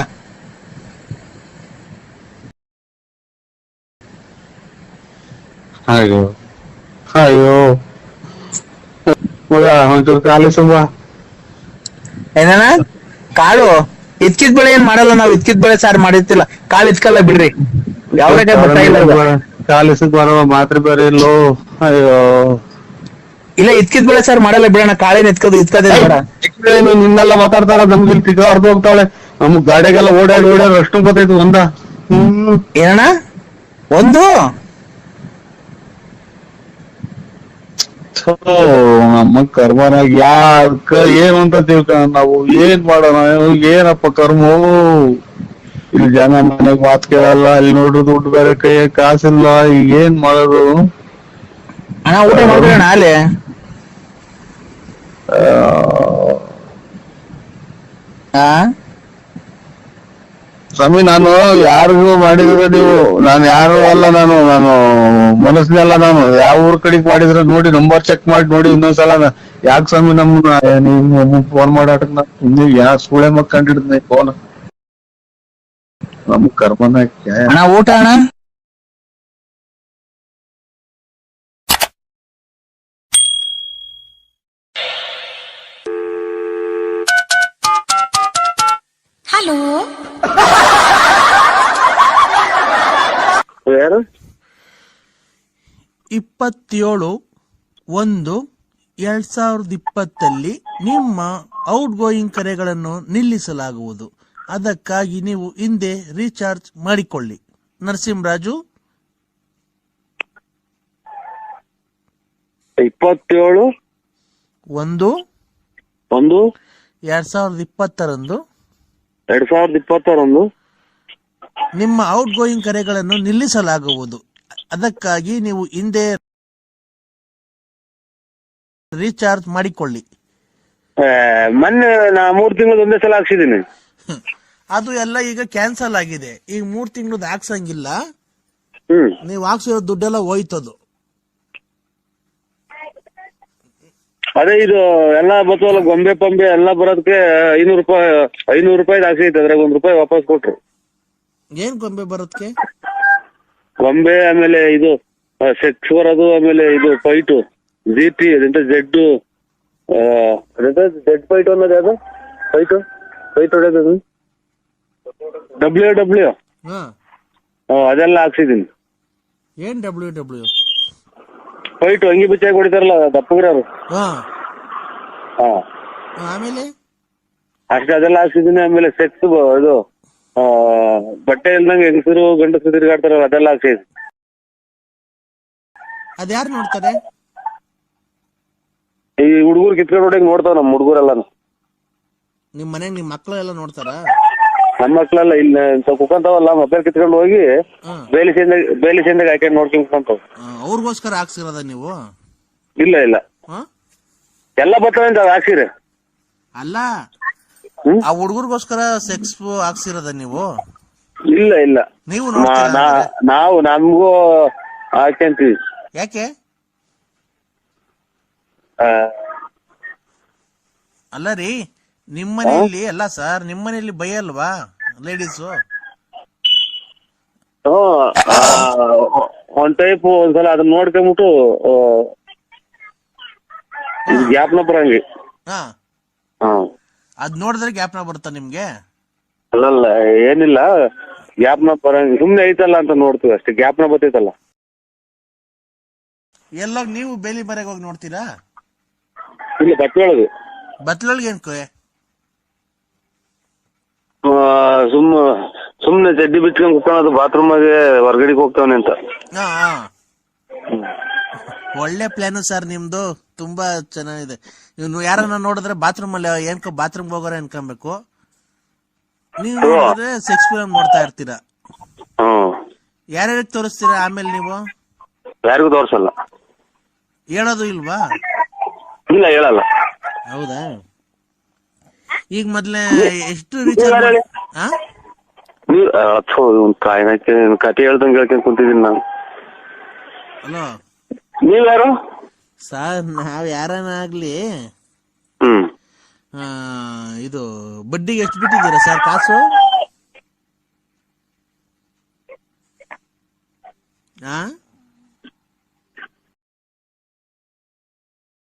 ಅಯ್ಯೋ ಅಯ್ಯೋ, ಒಂಚೂರು ಕಾಲು ಸುಮ್ಮ. ಏನಣ್ಣ? ಕಾಳು ಇದ್ಕಿದ್ ಬೆಳೆ ಏನ್ ಮಾಡಲ್ಲ ನಾವು. ಇದ್ಕಿದ್ ಬೆಳೆ ಸಾರು ಮಾಡಿರ್ತಿಲ್ಲ, ಕಾಳು ಇದ್ಕಲ್ಲ ಬಿಡ್ರಿ. ಯಾವ್ದೇ ಕಾಲಿಸಕ್ ಬರುವ ಮಾತ್ರ ಬೇರೆ ಇಲ್ಲೋ. ಅಯ್ಯೋ ಇಲ್ಲ, ಇದ್ಕಿದ್ ಬೆಳೆ ಸಾರು ಮಾಡಲ್ಲ ಬಿಡೋಣ. ಕಾಳೇನ್ ಇದ್ಕದೇ ಬೇಡ. ನಿನ್ನೆಲ್ಲ ಮಾತಾಡ್ತಾರ, ನಮ್ಗೆ ಟಿಕ ಹೊಡೆದು ಹೋಗ್ತಾಳೆ. ನಮ್ಗ್ ಗಾಡಿಗೆಲ್ಲ ಓಡಾಡಿ ಅಷ್ಟು ಗೊತ್ತಾಯ್ತು. ಒಂದ ಏನಣ್ಣ? ಒಂದು ನಮ್ಮ ಕರ್ಮನಾಗ ಯಾಕ ಏನು ಅಂತ ತಿಳ್ಕ ನಾವು ಏನ್ ಮಾಡೋಣ ಏನಪ್ಪ ಕರ್ಮ. ಇಲ್ಲಿ ಜನ ಮನೆಗ್ ಮಾತ್ ಕೇಳಲ್ಲ, ಅಲ್ಲಿ ನೋಡ್ರಿ ದುಡ್ಡು ಬೇರೆ ಕೈ ಕಾಸಿಲ್ಲ, ಈಗ ಏನ್ ಮಾಡೋದು. ಅಣ್ಣ ಊಟ ಮಾಡ್ಬೇಕಣ್ಣ ಅಲ್ಲಿ. ಸ್ವಾಮಿ ನಾನು ಯಾರಿಗೂ ಮಾಡಿದ್ರೆ ನೀವು, ನಾನು ಯಾರು ಅಲ್ಲ, ನಾನು ಮನಸ್ಸಿನಲ್ಲ. ನಾನು ಯಾವ ಊರ್ ಕಡೆಗೆ ಮಾಡಿದ್ರೆ ನೋಡಿ ನಂಬರ್ ಚೆಕ್ ಮಾಡಿ ನೋಡಿ ಇನ್ನೊಂದ್ಸಲ. ಯಾಕೆ ಸ್ವಾಮಿ ನೀವು ಫೋನ್ ಮಾಡಾಟಕ್ ನೀವು ಯಾಕೆ ಸುಳೆ ಮಕ್ಕಂಡಿಡ್ದ ಫೋನ್. ನಮ್ ಕರ್ಮನ ಅಣ್ಣ ಊಟ ಅಣ್ಣ. ಹಲೋ ಯಾರು? 27/1/2020 ನಿಮ್ಮ ಔಟ್ ಗೋಯಿಂಗ್ ಕರೆಗಳನ್ನು ನಿಲ್ಲಿಸಲಾಗುವುದು. ಅದಕ್ಕಾಗಿ ನೀವು ಹಿಂದೆ ರೀಚಾರ್ಜ್ ಮಾಡಿಕೊಳ್ಳಿ. ನರಸಿಂಹರಾಜು. 27/1/2020 ನಿಮ್ಮ ಔಟ್ ಗೋಯಿಂಗ್ ಕರೆಗಳನ್ನು ನಿಲ್ಲಿಸಲಾಗುವುದು. ಅದಕ್ಕಾಗಿ ನೀವು ಹಿಂದೆ ರೀಚಾರ್ಜ್ ಮಾಡಿಕೊಳ್ಳಿ. ಮೊನ್ನೆ ನಾ 3 ತಿಂಗಳು ಒಂದೇ ಸಲ ಹಾಕ್ಸಿದೀನಿ. ಅದು ಎಲ್ಲ ಈಗ ಕ್ಯಾನ್ಸಲ್ ಆಗಿದೆ. ಈಗ 3 ತಿಂಗಳದ್ದು ಹಾಕ್ಸಂಗಿಲ್ಲ. ನೀವು ಹಾಕ್ಸಿರೋ ದುಡ್ಡೆಲ್ಲ ಹೋಯ್ತದು. ಅದೇ ಇದು ಎಲ್ಲ ಬತ್ತವಲ್ಲ, ಗೊಂಬೆ ಪಂಬೆ ಎಲ್ಲ ಬರೋದಕ್ಕೆ 500 ರೂಪಾಯಿ ಹಾಕ್ಸಿದ್ದೆ. ಅದ್ರಾಗ ₹1 ವಾಪಸ್ ಕೊಟ್ರು. ಏನ್ ಗೊಂಬೆ ಬರೋದಕ್ಕೆ? ಗೊಂಬೆ, ಆಮೇಲೆ ಇದು ಸೆಕ್ಸ್ ಬರೋದು, ಆಮೇಲೆ ಇದು ಫೈಟು GT ಅದಂತ ಜೆಡ್ ಫೈಟ್ ಅನ್ನೋದು, ಯಾವ್ದು ಫೈಟ್ ಹೊಡೆಯೋದು WW ಅದೆಲ್ಲ ಹಾಕ್ಸಿದೀನಿ. ಏನ್ WW ಫೈಟ್ ಅಂಗಿ ಬಿಚ್ಚಾಗಿ ಹೊಡಿತಾರಲ್ಲ ದಪ್ಪಗ್ರವ್ರು. ಆಮೇಲೆ ಅಷ್ಟೇ, ಅದೆಲ್ಲ ಹಾಕ್ಸಿದೀನಿ. ಆಮೇಲೆ ಸೆಕ್ಸ್ ಇದು ಬಟ್ಟೆ ಇಲ್ದಂಗೆ ಹೆಂಗಸರು ಗಂಡಸರು ತಿರುಗಾಡ್ತಾರಲ್ಲ, ಅದೆಲ್ಲ ಹಾಕ್ಸಿದೀನಿ. ಅದ್ಯಾರು ನೋಡ್ತಾರೆ? ಈ ಹುಡುಗರು ಕಿತ್ಕೊಂಡು ಹೊಡೆಯಂಗ್ ನೋಡ್ತಾವ ನಮ್ ಹುಡುಗರೆಲ್ಲಾನು. ನಿಮ್ ಮನೆಗ್ ನಿಮ್ ಮಕ್ಳು ಎಲ್ಲ ನೋಡ್ತಾರ? ನಮ್ ಮಕ್ಳೆಲ್ಲ ಇಲ್ಲ ಕುಕ್ಕಂತಾವಲ್ಲ, ಮೊಬೈಲ್ ಕಿತ್ಕೊಂಡು ಹೋಗಿ ಬೇಲಿ ಚಂದಾಗ ಹಾಕೊಂಡು ನೋಡ್ಕೊಂತಾವ. ಅವ್ರಿಗೋಸ್ಕರ ಹಾಕ್ಸಿರೋದ ನೀವು? ಇಲ್ಲ ಎಲ್ಲ ಬರ್ತಾವಂತ ಹಾಕ್ಸಿರಿ. ಅಲ್ಲ, ಆ ಹುಡುಗರಿಗೋಸ್ಕರ ಸೆಕ್ಸ್ ಹಾಕ್ಸಿರೋದ ನೀವು? ಇಲ್ಲ ನೀವು ನಾವು ನಮಗೂ ಹಾಕ್ಯಂತೀವಿ. ಯಾಕೆ? ಅಲ್ಲ ರೀ, ನಿಮ್ಮನೆಯಲ್ಲಿ ಅಲ್ಲ ಸರ್, ನಿಮ್ಮನೆಯಲ್ಲಿ ಬೈಯಲ್ವಾ ಲೇಡೀಸು? ಒಂದ್ ಟೈಪ್ ಒಂದ್ಸಲ ಅದನ್ನ ನೋಡ್ಕೊಂಬಿಟ್ಟು ಗ್ಯಾಪ್ನ ಬರಂಗಿ. ಅದ್ ನೋಡಿದ್ರೆ ಗ್ಯಾಪ್ನ ಬರುತ್ತಾ ನಿಮ್ಗೆ? ಅಲ್ಲಲ್ಲ, ಏನಿಲ್ಲ, ಗ್ಯಾಪ್ನ ಬರಂಗಿ ಸುಮ್ನೆ ಐತಲ್ಲ ಅಂತ ನೋಡ್ತೀವಿ ಅಷ್ಟೇ. ಗ್ಯಾಪ್ನ ಬರ್ತೈತಲ್ಲ. ಎಲ್ಲ ನೀವು ಬೇಲಿ ಮರೆಗೆ ಹೋಗಿ ನೋಡ್ತೀರಾ? ಇಲ್ಲ, ಬತ್ಲೊಳಗೆ ಏನ್ಕೋ? ಸುಮ್ನೆ ಚಡ್ಡಿ ಬಿಚ್ಕೊಂಡ್ ಕುತ್ಕೊಳ್ಳೋದು, ಬಾತ್ರೂಮ್ಗೆ ಹೊರಗಡೆಗೆ ಹೋಗ್ತಾವನೆ ಅಂತ. ಒಳ್ಳೆ ಪ್ಲಾನು ಸರ್ ನಿಮ್ದು, ತುಂಬಾ ಚೆನ್ನಾಗಿದೆ. ಇವ್ನು ಯಾರನ್ನ ನೋಡಿದ್ರೆ ಬಾತ್ರೂಮ್ ಅಲ್ಲಿ ಏನ್ಕೋ ಬಾತ್ರೂಮ್ ಹೋಗೋರ ಅನ್ಕೊಬೇಕು. ನೀವು ನೋಡಿದ್ರೆ ಸೆಕ್ಸ್ ಫಿಲಮ್ ನೋಡ್ತಾ ಇರ್ತೀರಾ. ಯಾರ್ಯಾರಿಗೆ ತೋರಿಸ್ತೀರಾ ಆಮೇಲೆ ನೀವು? ಯಾರಿಗೂ ತೋರ್ಸಲ್ಲ. ಹೇಳೋದು ಇಲ್ವಾ? ಇಲ್ಲ, ಹೇಳಲ್ಲ. ಹೌದಾ? ಈಗ ಮೊದ್ಲೇ ಎಷ್ಟು ರೀಚಾರ್ಜ್? ಕತೆ ಹೇಳ್ದಂಗೆ ಹೇಳ್ಕೊಂಡ್ ಕುಂತಿದ್ದೀನಿ ನಾನು. ಹಲೋ, ನೀವ್ಯಾರು ಸರ್? ನಾವ್ ಯಾರನ್ನ ಆಗ್ಲಿ, ಇದು ಬಡ್ಡಿಗೆ ಎಷ್ಟು ಬಿಟ್ಟಿದ್ದೀರಾ ಸರ್ ಕಾಸು?